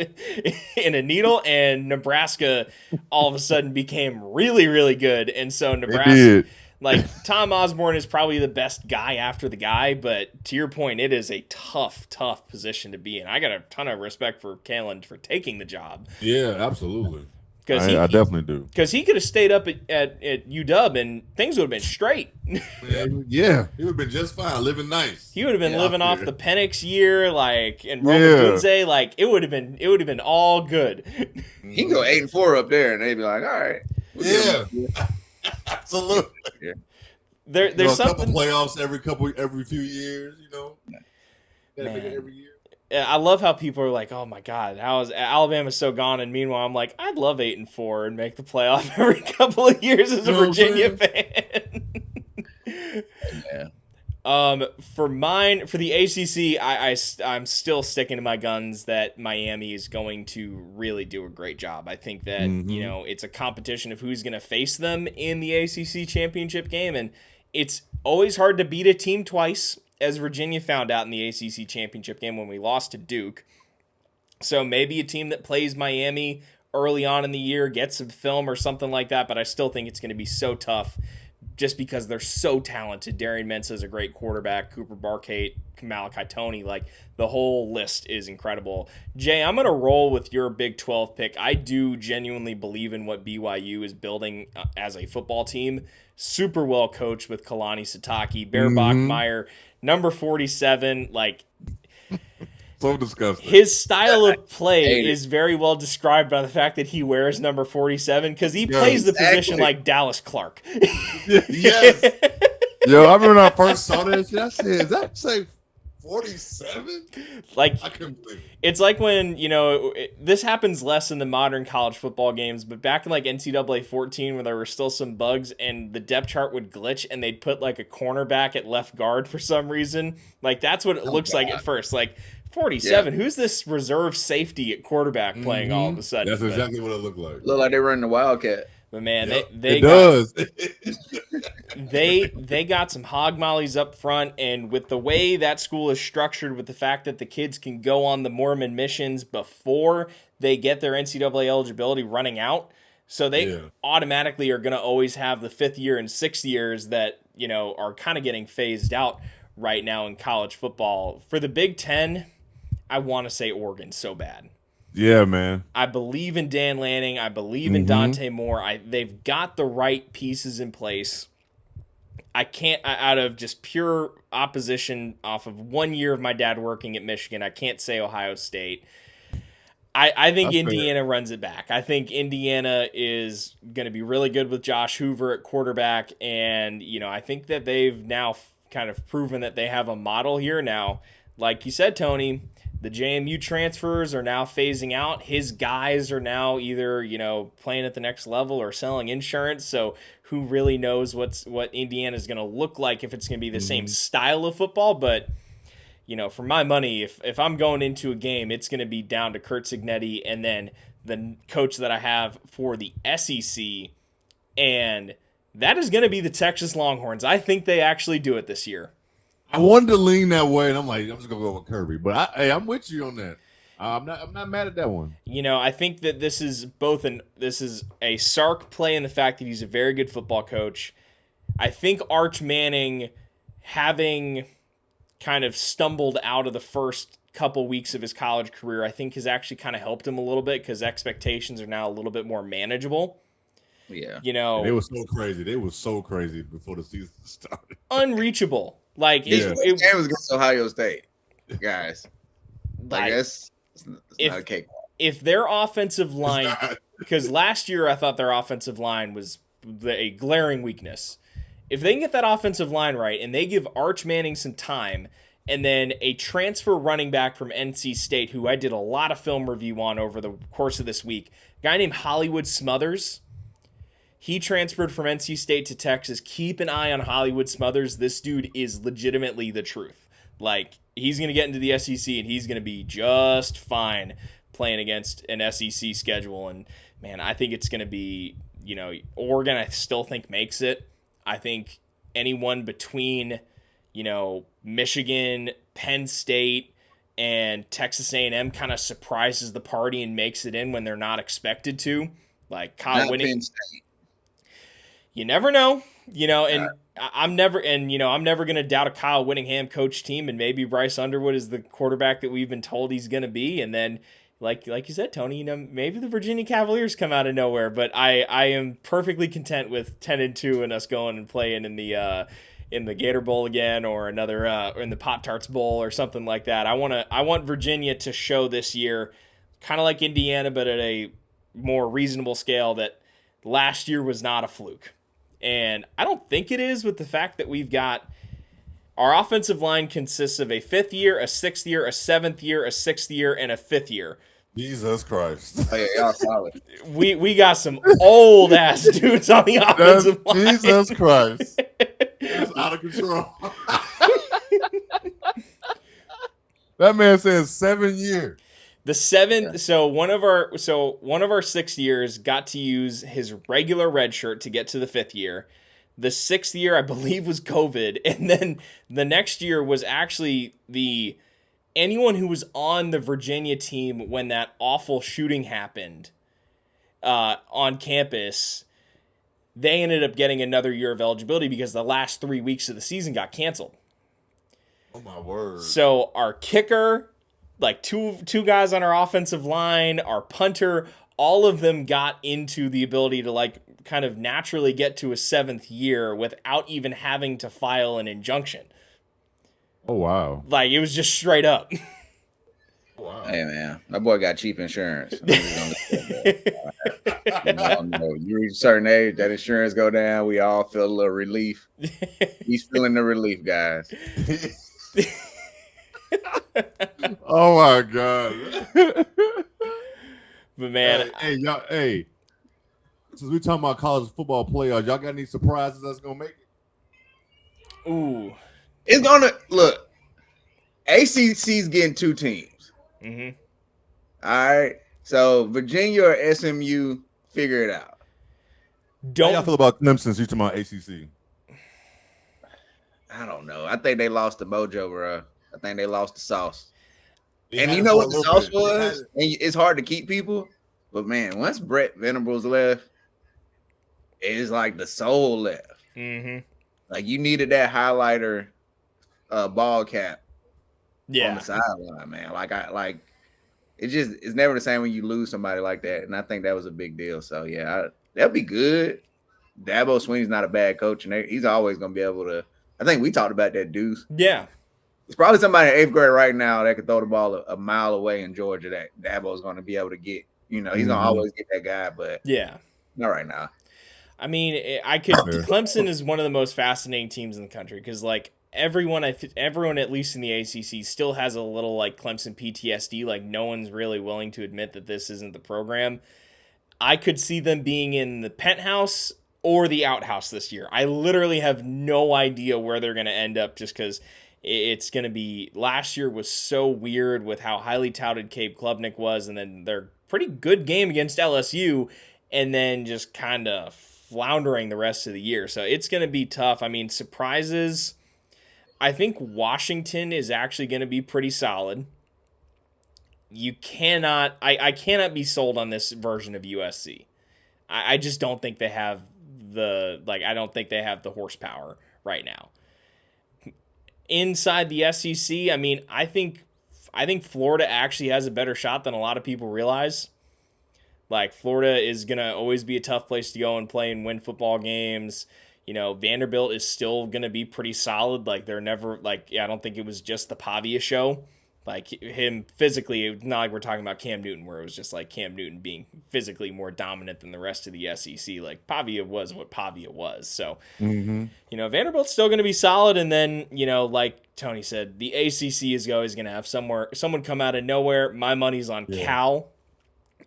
in a needle? And Nebraska all of a sudden became really, really good. And so Nebraska, like, Tom Osborne is probably the best guy after the guy. But to your point, it is a tough, tough position to be in. I got a ton of respect for Kalen for taking the job.
Yeah, absolutely.
I
definitely do.
Because he could have stayed up at UW and things would have been straight.
Yeah, he would have been just fine, living nice.
He would have been living off the Penix year, like, and Roman Dunze, like, it would have been all good.
He can go 8-4 up there, and they'd be like, all right.
Absolutely.
Yeah.
There's
a
something
couple playoffs every few years, you know. Gotta make it every year.
I love how people are like, "Oh my God, how is Alabama so gone?" And meanwhile, I'm like, I'd love 8-4 and make the playoff every couple of years as a Virginia fan.
Yeah.
For the ACC, I'm still sticking to my guns that Miami is going to really do a great job. I think that it's a competition of who's going to face them in the ACC championship game, and it's always hard to beat a team twice, as Virginia found out in the ACC championship game when we lost to Duke. So maybe a team that plays Miami early on in the year gets some film or something like that, but I still think it's going to be so tough just because they're so talented. Darian Mensah's a great quarterback. Cooper Barkate, Malachi Toney, like the whole list is incredible. Jay, I'm going to roll with your Big 12 pick. I do genuinely believe in what BYU is building as a football team. Super well coached with Kalani Sitake, Bear Bachmeier, number 47, like
so disgusting.
his style of play is very well described by the fact that he wears number 47 because he plays the position like Dallas Clark.
Yes. Yo, I remember when I first saw that shit, I said, "Is that say 47?"
Like,
I couldn't believe it.
It's like when, this happens less in the modern college football games, but back in like NCAA 14 where there were still some bugs and the depth chart would glitch and they'd put like a cornerback at left guard for some reason. Like, that's what it looks like at first. Like, 47, who's this reserve safety at quarterback playing all of a sudden?
That's exactly what it looked like.
Look like they running the Wildcat.
But man,
it does.
they got some hog mollies up front, and with the way that school is structured, with the fact that the kids can go on the Mormon missions before they get their NCAA eligibility running out, so they automatically are going to always have the 5th year and 6th years that are kind of getting phased out right now in college football. For the Big Ten, I want to say Oregon so bad.
Yeah, man.
I believe in Dan Lanning. I believe in Dante Moore. They've got the right pieces in place. I can't, out of just pure opposition off of 1 year of my dad working at Michigan, I can't say Ohio State. I think
That's
Indiana runs it back. I think Indiana is going to be really good with Josh Hoover at quarterback. And, I think that they've now kind of proven that they have a model here now. Like you said, Tony, the JMU transfers are now phasing out. His guys are now either, playing at the next level or selling insurance. So who really knows what Indiana is going to look like if it's going to be the same style of football. But, for my money, if I'm going into a game, it's going to be down to Kurt Cignetti and then the coach that I have for the SEC. And that is going to be the Texas Longhorns. I think they actually do it this year.
I wanted to lean that way, and I'm like, I'm just gonna go with Kirby. But I'm with you on that. I'm not mad at that one.
I think that this is a Sark play in the fact that he's a very good football coach. I think Arch Manning, having kind of stumbled out of the first couple weeks of his college career, I think has actually kind of helped him a little bit because expectations are now a little bit more manageable.
Yeah.
They were so crazy. They were so crazy before the season started.
Unreachable. Like
it was against Ohio State, guys. Like it's not a cakewalk.
If their offensive line, because last year I thought their offensive line was a glaring weakness. If they can get that offensive line right and they give Arch Manning some time, and then a transfer running back from NC State, who I did a lot of film review on over the course of this week, a guy named Hollywood Smothers. He transferred from NC State to Texas. Keep an eye on Hollywood Smothers. This dude is legitimately the truth. Like, he's going to get into the SEC, and he's going to be just fine playing against an SEC schedule. And, man, I think it's going to be, Oregon I still think makes it. I think anyone between, Michigan, Penn State, and Texas A&M kind of surprises the party and makes it in when they're not expected to. Like, Kyle Whittingham. You never know, and I'm never going to doubt a Kyle Whittingham coach team, and maybe Bryce Underwood is the quarterback that we've been told he's going to be. And then, like you said, Tony, maybe the Virginia Cavaliers come out of nowhere, but I am perfectly content with 10-2 and us going and playing in the Gator Bowl again, or another, or in the Pop-Tarts Bowl or something like that. I want Virginia to show this year, kind of like Indiana, but at a more reasonable scale, that last year was not a fluke. And I don't think it is, with the fact that we've got our offensive line consists of a 5th year, a 6th year, a 7th year, a 6th year, and a 5th year.
Jesus Christ.
Oh, yeah, y'all solid.
We got some old ass dudes on the offensive line.
Jesus Christ. It's out of control. That man says 7 years.
The 7th, so one of our 6 years got to use his regular red shirt to get to the 5th year. The 6th year, I believe, was COVID, and then the next year was actually anyone who was on the Virginia team when that awful shooting happened on campus. they ended up getting another year of eligibility because the last 3 weeks of the season got canceled.
Oh my word!
So our kicker, like two guys on our offensive line, our punter, all of them got into the ability to like kind of naturally get to a 7th year without even having to file an injunction.
Oh wow!
Like it was just straight up.
Wow.
Hey man, my boy got cheap insurance. You reach a certain age, that insurance go down. We all feel a little relief. He's feeling the relief, guys.
Oh my god!
But man,
hey y'all, hey. Since we talking about college football playoffs, y'all got any surprises that's gonna make it?
ooh,
It's gonna look. ACC's getting 2 teams.
mm-hmm.
All right. So Virginia or SMU, figure it out.
How y'all feel about Clemson since you talking about ACC?
I don't know. I think they lost the mojo, bro. I think they lost the sauce.
They
And
had
you
it
know
for
what
a
the
little
sauce
bit. They had
was?
it.
And it's hard to keep people. But man, once Brett Venables left, it's like the soul left.
Mm-hmm.
Like you needed that highlighter ball cap on
Yeah.
the sideline, man. It's never the same when you lose somebody like that. And I think that was a big deal. So yeah, that'll be good. Dabo Swinney's not a bad coach, and he's always gonna be able to. I think we talked about that Deuce.
Yeah.
It's probably somebody in 8th grade right now that could throw the ball a mile away in Georgia that Dabo's gonna be able to get. You know, he's gonna always get that guy, but
Yeah.
not right now.
I mean, Clemson is one of the most fascinating teams in the country because, like, everyone at least in the ACC still has a little like Clemson PTSD. Like, no one's really willing to admit that this isn't the program. I could see them being in the penthouse or the outhouse this year. I literally have no idea where they're going to end up just because it's going to be. Last year was so weird with how highly touted Cape Klubnik was, and then their pretty good game against LSU, and then just kind of floundering the rest of the year. So it's going to be tough. I mean, surprises. I think Washington is actually going to be pretty solid. You cannot, I cannot be sold on this version of USC. I just don't think they have I don't think they have the horsepower right now. Inside the SEC, I mean, I think Florida actually has a better shot than a lot of people realize. Like, Florida is going to always be a tough place to go and play and win football games. You know, Vanderbilt is still going to be pretty solid. Like, they're never, like, I don't think it was just the Pavia show. Like, him physically, it's not like we're talking about Cam Newton, where it was just like Cam Newton being physically more dominant than the rest of the SEC. Like, Pavia was what Pavia was. So, you know, Vanderbilt's still going to be solid. And then, you know, like Tony said, the ACC is always going to have someone come out of nowhere. My money's on Cal.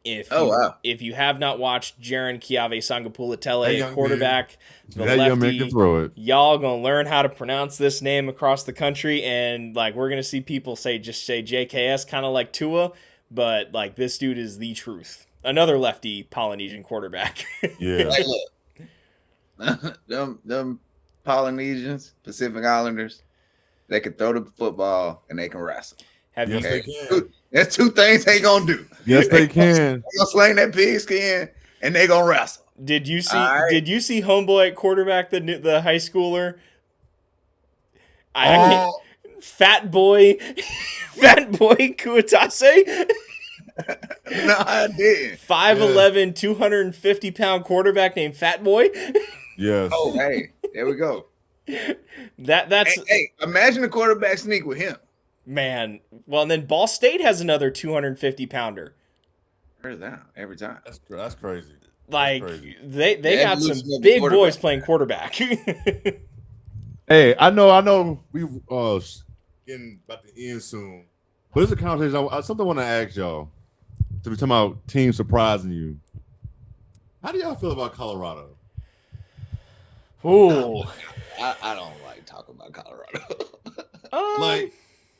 If you have not watched Jaron Kiave Sangapulatele, quarterback, the lefty, y'all gonna learn how to pronounce this name across the country, and like we're gonna see people say JKS, kind of like Tua, but like this dude is the truth. Another lefty Polynesian quarterback.
Yeah.
Hey, look, them Polynesians, Pacific Islanders, they can throw the football and they can wrestle.
They can.
That's 2 things they gonna do.
Yes, they can.
They gonna sling that pigskin and they gonna wrestle.
Did you see homeboy at quarterback, the high schooler? Fat boy Kuatase?
No, I didn't.
5'11", 250-pound quarterback named Fat Boy?
Yes. Oh, hey, there we go.
That's
hey, imagine a quarterback sneak with him.
Man, well, and then Ball State has another 250-pounder.
Where's that? Every time.
That's crazy.
Like,
that's crazy.
They got some big boys playing quarterback.
Hey, I know we getting about to end soon. But it's a conversation. Something I want to ask y'all. To be talking about teams surprising you. How do y'all feel about Colorado?
Ooh.
I don't like talking about Colorado.
Like,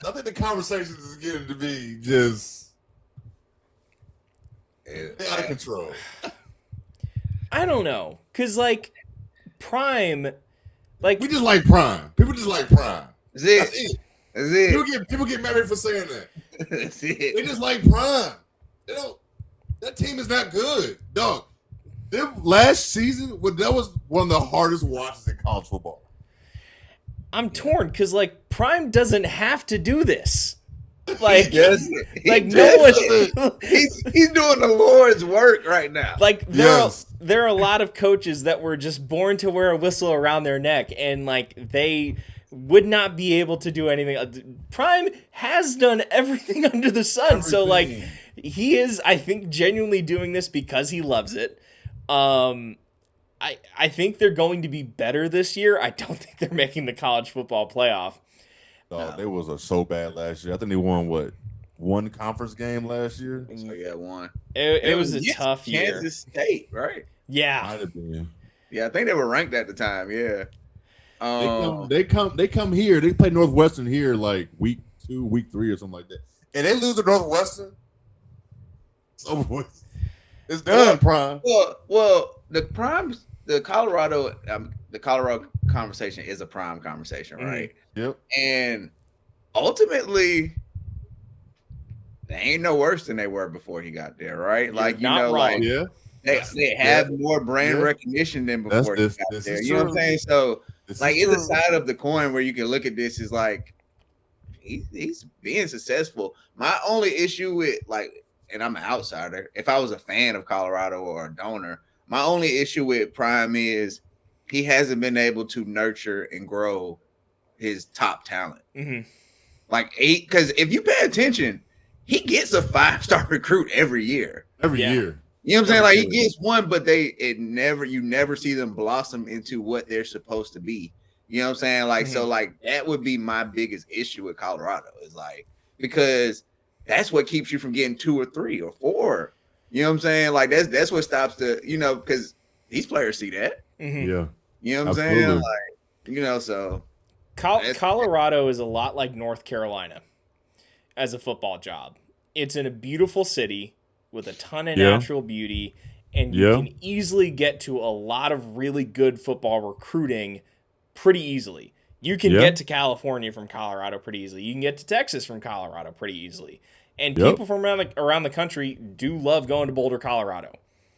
I think the conversation is getting to be just out of control.
I don't know. Because, like, Prime, like...
We just like Prime. People just like Prime.
That's it.
That's it. People get married for saying that.
That's it.
They just like Prime. They don't... That team is not good. Dog. Last season, that was one of the hardest watches in college football.
I'm torn because like Prime doesn't have to do this. Like,
like
no one.
He's doing the Lord's work right now.
Like there are a lot of coaches that were just born to wear a whistle around their neck, and like they would not be able to do anything. Prime has done everything under the sun, so like he is, I think, genuinely doing this because he loves it. I think they're going to be better this year. I don't think they're making the college football playoff.
No, they was so bad last year. I think they won one conference game last year.
So yeah, one.
It was a tough year.
Kansas State, right?
Yeah.
Might have been.
Yeah, I think they were ranked at the time. Yeah.
They come here. They play Northwestern here like week 2, week 3, or something like that, and they lose to Northwestern. It's done, Prime.
Well, the Colorado conversation is a Prime conversation, right?
Yep.
And ultimately, they ain't no worse than they were before he got there, right? Like
wrong.
They have more brand recognition than before he got there. You know what I'm saying? So like, it's a side of the coin where you can look at this is like he's being successful. My only issue with like, and I'm an outsider, if I was a fan of Colorado or a donor, my only issue with Prime is he hasn't been able to nurture and grow his top talent.
Mm-hmm.
Like because if you pay attention, he gets a 5-star recruit every year.
Every year.
You know what I'm saying? Like he gets one, but you never see them blossom into what they're supposed to be. You know what I'm saying? Like, so like that would be my biggest issue with Colorado is like, because that's what keeps you from getting 2 or 3 or 4. You know what I'm saying? Like that's what stops because these players see that.
Mm-hmm.
Yeah.
You know what I'm saying? Like, so
Colorado is a lot like North Carolina as a football job. It's in a beautiful city with a ton of natural beauty, and you can easily get to a lot of really good football recruiting pretty easily. You can get to California from Colorado pretty easily. You can get to Texas from Colorado pretty easily. And people from around the country do love going to Boulder, Colorado.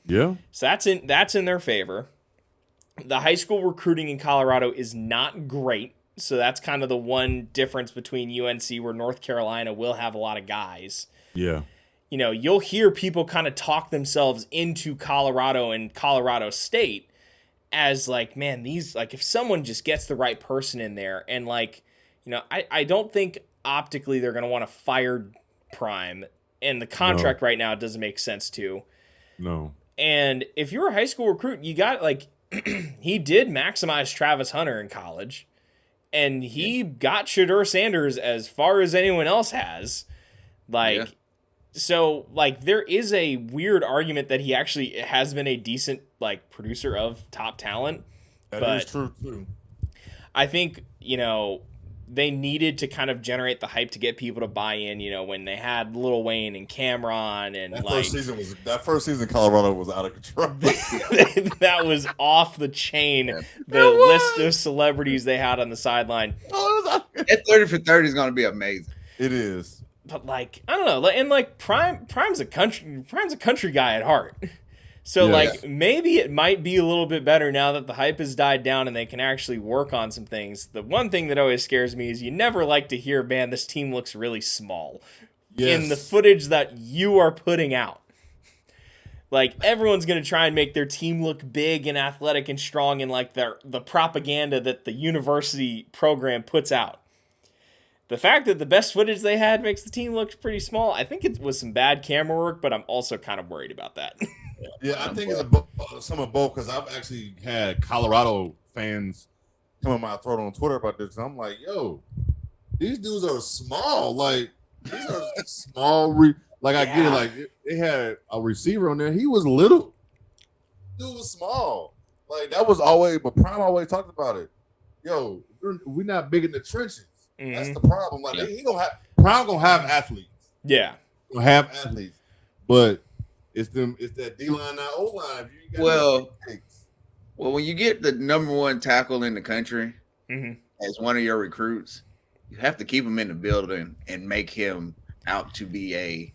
Yeah. So that's in their favor. The high school recruiting in Colorado is not great. So that's kind of the one difference between UNC, where North Carolina will have a lot of guys.
Yeah.
You'll hear people kind of talk themselves into Colorado and Colorado State as like, man, these, like, if someone just gets the right person in there, and like, I don't think optically they're going to want to fire Prime, and the contract right now doesn't make sense too.
No.
And if you're a high school recruit, you got like, he did maximize Travis Hunter in college, and he got Shedeur Sanders as far as anyone else has. Like, so like there is a weird argument that he actually has been a decent like producer of top talent.
That is true too.
I think, they needed to kind of generate the hype to get people to buy in, when they had Lil Wayne and Cameron, and
that first season Colorado was out of control.
That was off the chain. The list of celebrities they had on the sideline.
That 30 for 30 is going to be amazing.
It is.
But like, I don't know, and like Prime's a country guy at heart. So like maybe it might be a little bit better now that the hype has died down and they can actually work on some things. The one thing that always scares me is you never like to hear, man, this team looks really small in the footage that you are putting out. Like, everyone's going to try and make their team look big and athletic and strong, and like the propaganda that the university program puts out. The fact that the best footage they had makes the team look pretty small, I think it was some bad camera work, but I'm also kind of worried about that.
Yeah, I think it's some of both, because I've actually had Colorado fans come in my throat on Twitter about this, and I'm like, yo, these dudes are small. Like, these are small. I get it. Like, they had a receiver on there. He was little. Dude was small. Like, that was always, but Prime always talked about it. Yo, we're not big in the trenches. Mm-hmm. That's the problem. Like, Prime gonna have athletes.
Yeah.
Gonna have athletes. But it's that D-line, not O-line.
Well, when you get the number one tackle in the country as one of your recruits, you have to keep him in the building and make him out to be a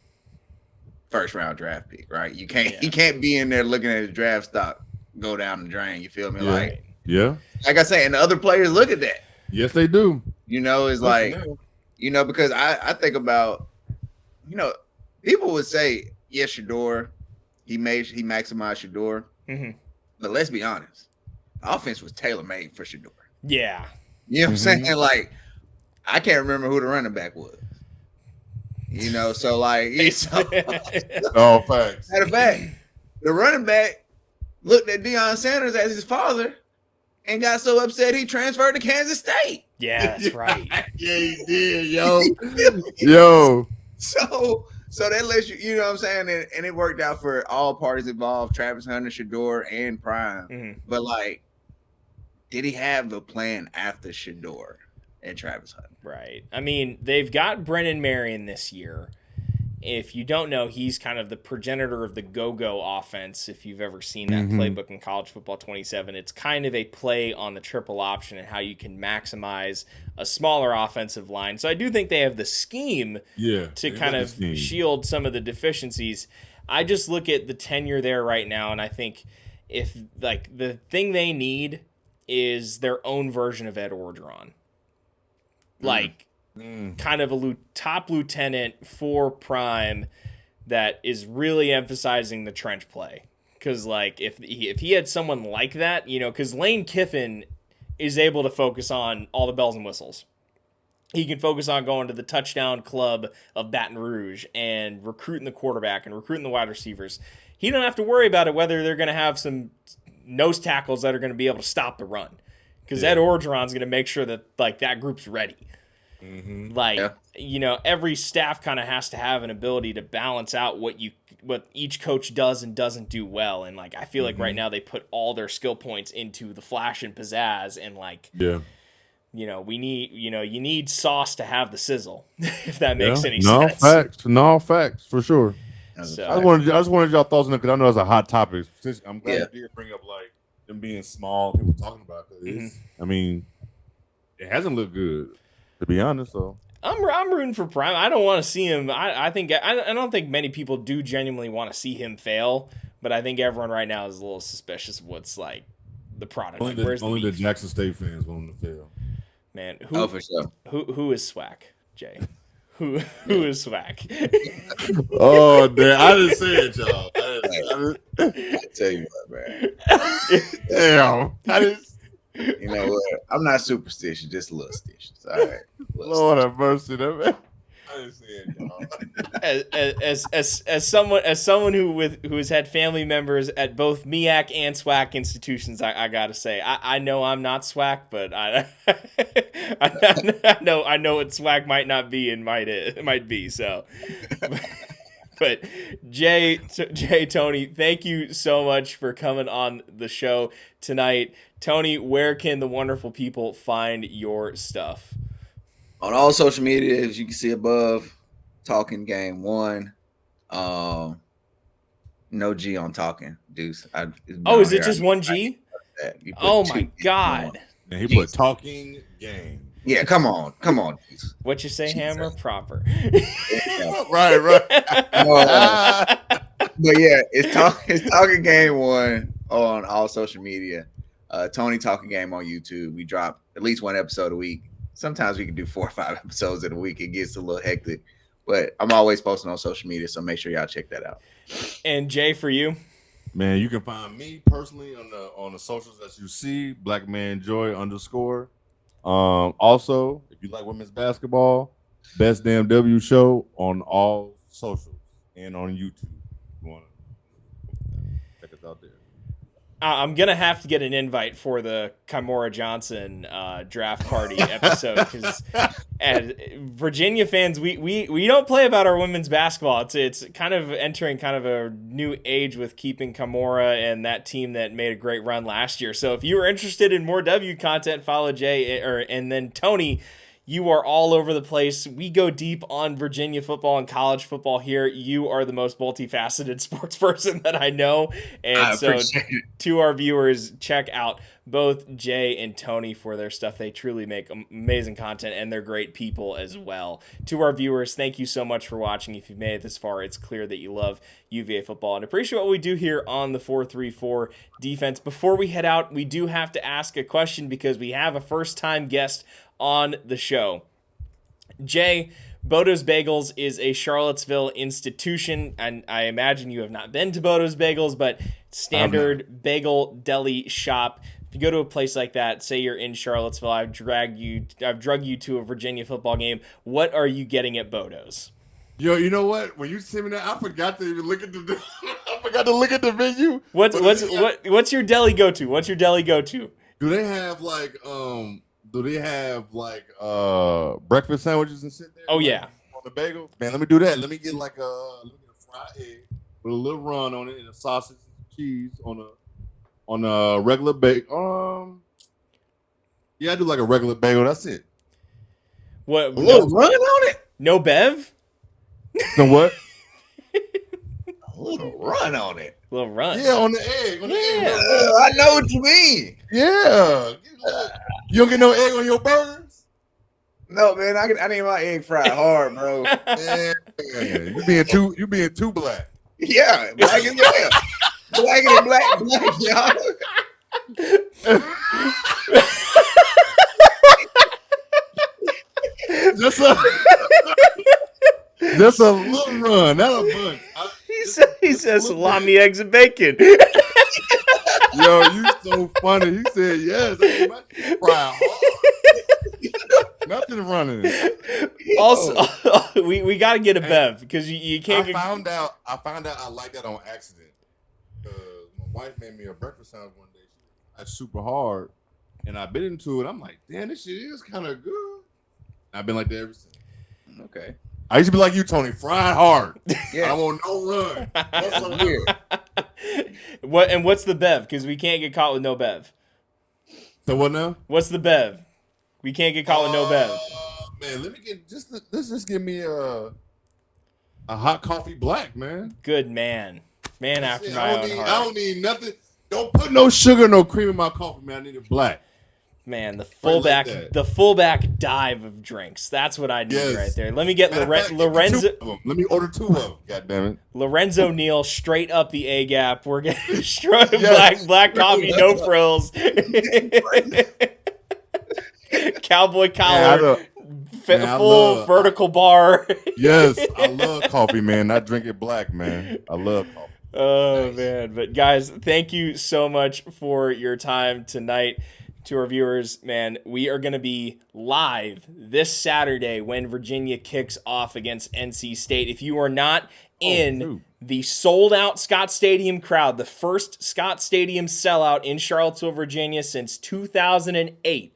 first round draft pick, right? You can't he can't be in there looking at his draft stock go down the drain. You feel me? Like I say, and the other players look at that.
Yes, they do.
You know, it's like, you know, because I think about, you know, people would say, yeah, Shador, he maximized Shador. But let's be honest, the offense was tailor made for Shador.
Yeah.
You know what I'm saying? Like, I can't remember who the running back was. You know, so like,
facts.
Matter of fact, the running back looked at Deion Sanders as his father and got so upset he transferred to Kansas State.
Yeah, that's right.
Yeah, he did, yo.
So that lets you, you know what I'm saying? And it worked out for all parties involved, Travis Hunter, Shador, and Prime. But like, did he have a plan after Shador and Travis Hunter?
Right. I mean, they've got Brennan Marion this year. If you don't know, he's kind of the progenitor of the go-go offense. If you've ever seen that playbook in College Football 27, it's kind of a play on the triple option and how you can maximize a smaller offensive line. So I do think they have the scheme to kind of shield some of the deficiencies. I just look at the tenure there right now, and I think if like the thing they need is their own version of Ed Orgeron. Like, kind of a top lieutenant for Prime that is really emphasizing the trench play. Because, like, if he had someone like that, you know, because Lane Kiffin is able to focus on all the bells and whistles. He can focus on going to the touchdown club of Baton Rouge and recruiting the quarterback and recruiting the wide receivers. He don't have to worry about it whether they're going to have some nose tackles that are going to be able to stop the run. Because Ed Orgeron's going to make sure that, like, that group's ready. You know, every staff kind of has to have an ability to balance out what each coach does and doesn't do well. And, like, I feel like right now they put all their skill points into the flash and pizzazz. And, like, you know, you need sauce to have the sizzle, if that makes any sense.
Facts, for sure.
So,
I just wanted y'all thoughts on it because I know it's a hot topic. I'm glad you did bring up, like, them being small, people talking about it. I mean, it hasn't looked good, to be honest. So
I'm rooting for Prime. I don't want to see him. I don't think many people do genuinely want to see him fail, but I think everyone right now is a little suspicious of what's like the product.
Only the Jackson State fans want him to fail.
Man,
for sure.
Who is Swack, Jay? Who is Swack?
Oh, damn. I didn't say it, y'all.
I tell you what, man.
Damn.
You know what? I'm not superstitious, just a little stitious. All right.
Lord have mercy, that man. I didn't say it,
y'all. As someone who has had family members at both MEAC and SWAC institutions, I gotta say, I know I'm not SWAC, but I know what SWAC might not be and might be. So, but Jay, Tony, thank you so much for coming on the show tonight. Tony, where can the wonderful people find your stuff?
On all social media, as you can see above, Talking Game 1. No G on Talking, Deuce.
Is it just one G? Oh my God.
And he put Talking Game.
Yeah, come on. Deuce.
What you say, Hammer? Proper.
Right.
But yeah, it's Talking Game 1 on all social media. Tony Talking Game on YouTube. We drop at least one episode a week. Sometimes we can do 4 or 5 episodes in a week. It gets a little hectic, but I'm always posting on social media, so make sure y'all check that out.
And Jay, for you,
man, you can find me personally on the socials that you see, BlackManJoy_. Also, if you like women's basketball, Best Damn W Show on all socials and on YouTube. You want to check us out there.
I'm going to have to get an invite for the Kimora Johnson draft party episode because as Virginia fans, we don't play about our women's basketball. It's kind of entering kind of a new age with keeping Kimora and that team that made a great run last year. So if you are interested in more W content, follow Jay and then Tony. You are all over the place. We go deep on Virginia football and college football here. You are the most multifaceted sports person that I know. And
I
so
appreciate it.
to our viewers, check out both Jay and Tony for their stuff. They truly make amazing content, and they're great people as well. To our viewers, thank you so much for watching. If you've made it this far, it's clear that you love UVA football and appreciate what we do here on the 4-3-4 defense. Before we head out, we do have to ask a question because we have a first-time guest on the show. Jay, Bodo's Bagels is a Charlottesville institution, and I imagine you have not been to Bodo's Bagels, but standard bagel deli shop. If you go to a place like that, say you're in Charlottesville, I've drug you to a Virginia football game. What are you getting at Bodo's?
Yo, you know what? When you sent me that, I forgot to even look at the. I forgot to look at the menu.
What's your deli go to? What's your deli go to?
Do they have breakfast sandwiches and shit there?
Oh yeah,
on the bagel. Man, let me do that. Let me get a fried egg with a little run on it and a sausage and cheese on a regular bagel. Yeah, I do like a regular bagel. That's it.
What?
A little run on it.
No bev.
So what?
A little run on it.
A little run.
Yeah, on the egg. On the egg.
I know what you mean.
Yeah. You don't get no egg on your burgers?
No, man, I need my egg fried hard, bro.
Man, you being too black.
Yeah, black and black. Black and black, y'all.
Just a little run, not a bunch.
He says salami, eggs, and bacon.
Yo, you so funny. He said yes. I need my shit fried hard. Nothing running.
Also, we got to get a bev because you can't.
I found out I like that on accident. My wife made me a breakfast sandwich one day. She was super hard, and I bit into it. I'm like, damn, this shit is kind of good. I've been like that ever since.
Okay.
I used to be like you, Tony, fried hard.
Yeah.
I want no run. That's so weird.
What's the bev? Because we can't get caught with no bev.
So what now?
What's the bev? We can't get caught with no bev.
Man, let's just give me a hot coffee black, man.
Good man. Man after my own heart.
I don't need nothing. Don't put no sugar, no cream in my coffee, man. I need it black.
Man, the fullback dive of drinks. That's what I need right there. Let me get Lorenzo.
Let me order 2 of them. God damn it.
Lorenzo Neal straight up the A gap. We're getting black coffee, no frills. Cowboy collar, full vertical bar.
Yes, I love coffee, man. I drink it black, man. I love coffee.
Oh man, but guys, thank you so much for your time tonight. To our viewers, man, we are going to be live this Saturday when Virginia kicks off against NC State. If you are not in the sold-out Scott Stadium crowd, the first Scott Stadium sellout in Charlottesville, Virginia since 2008,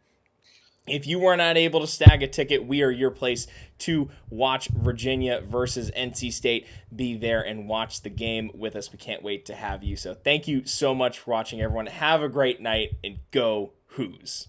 if you were not able to snag a ticket, we are your place to watch Virginia versus NC State. Be there and watch the game with us. We can't wait to have you. So thank you so much for watching, everyone. Have a great night and go Hoos.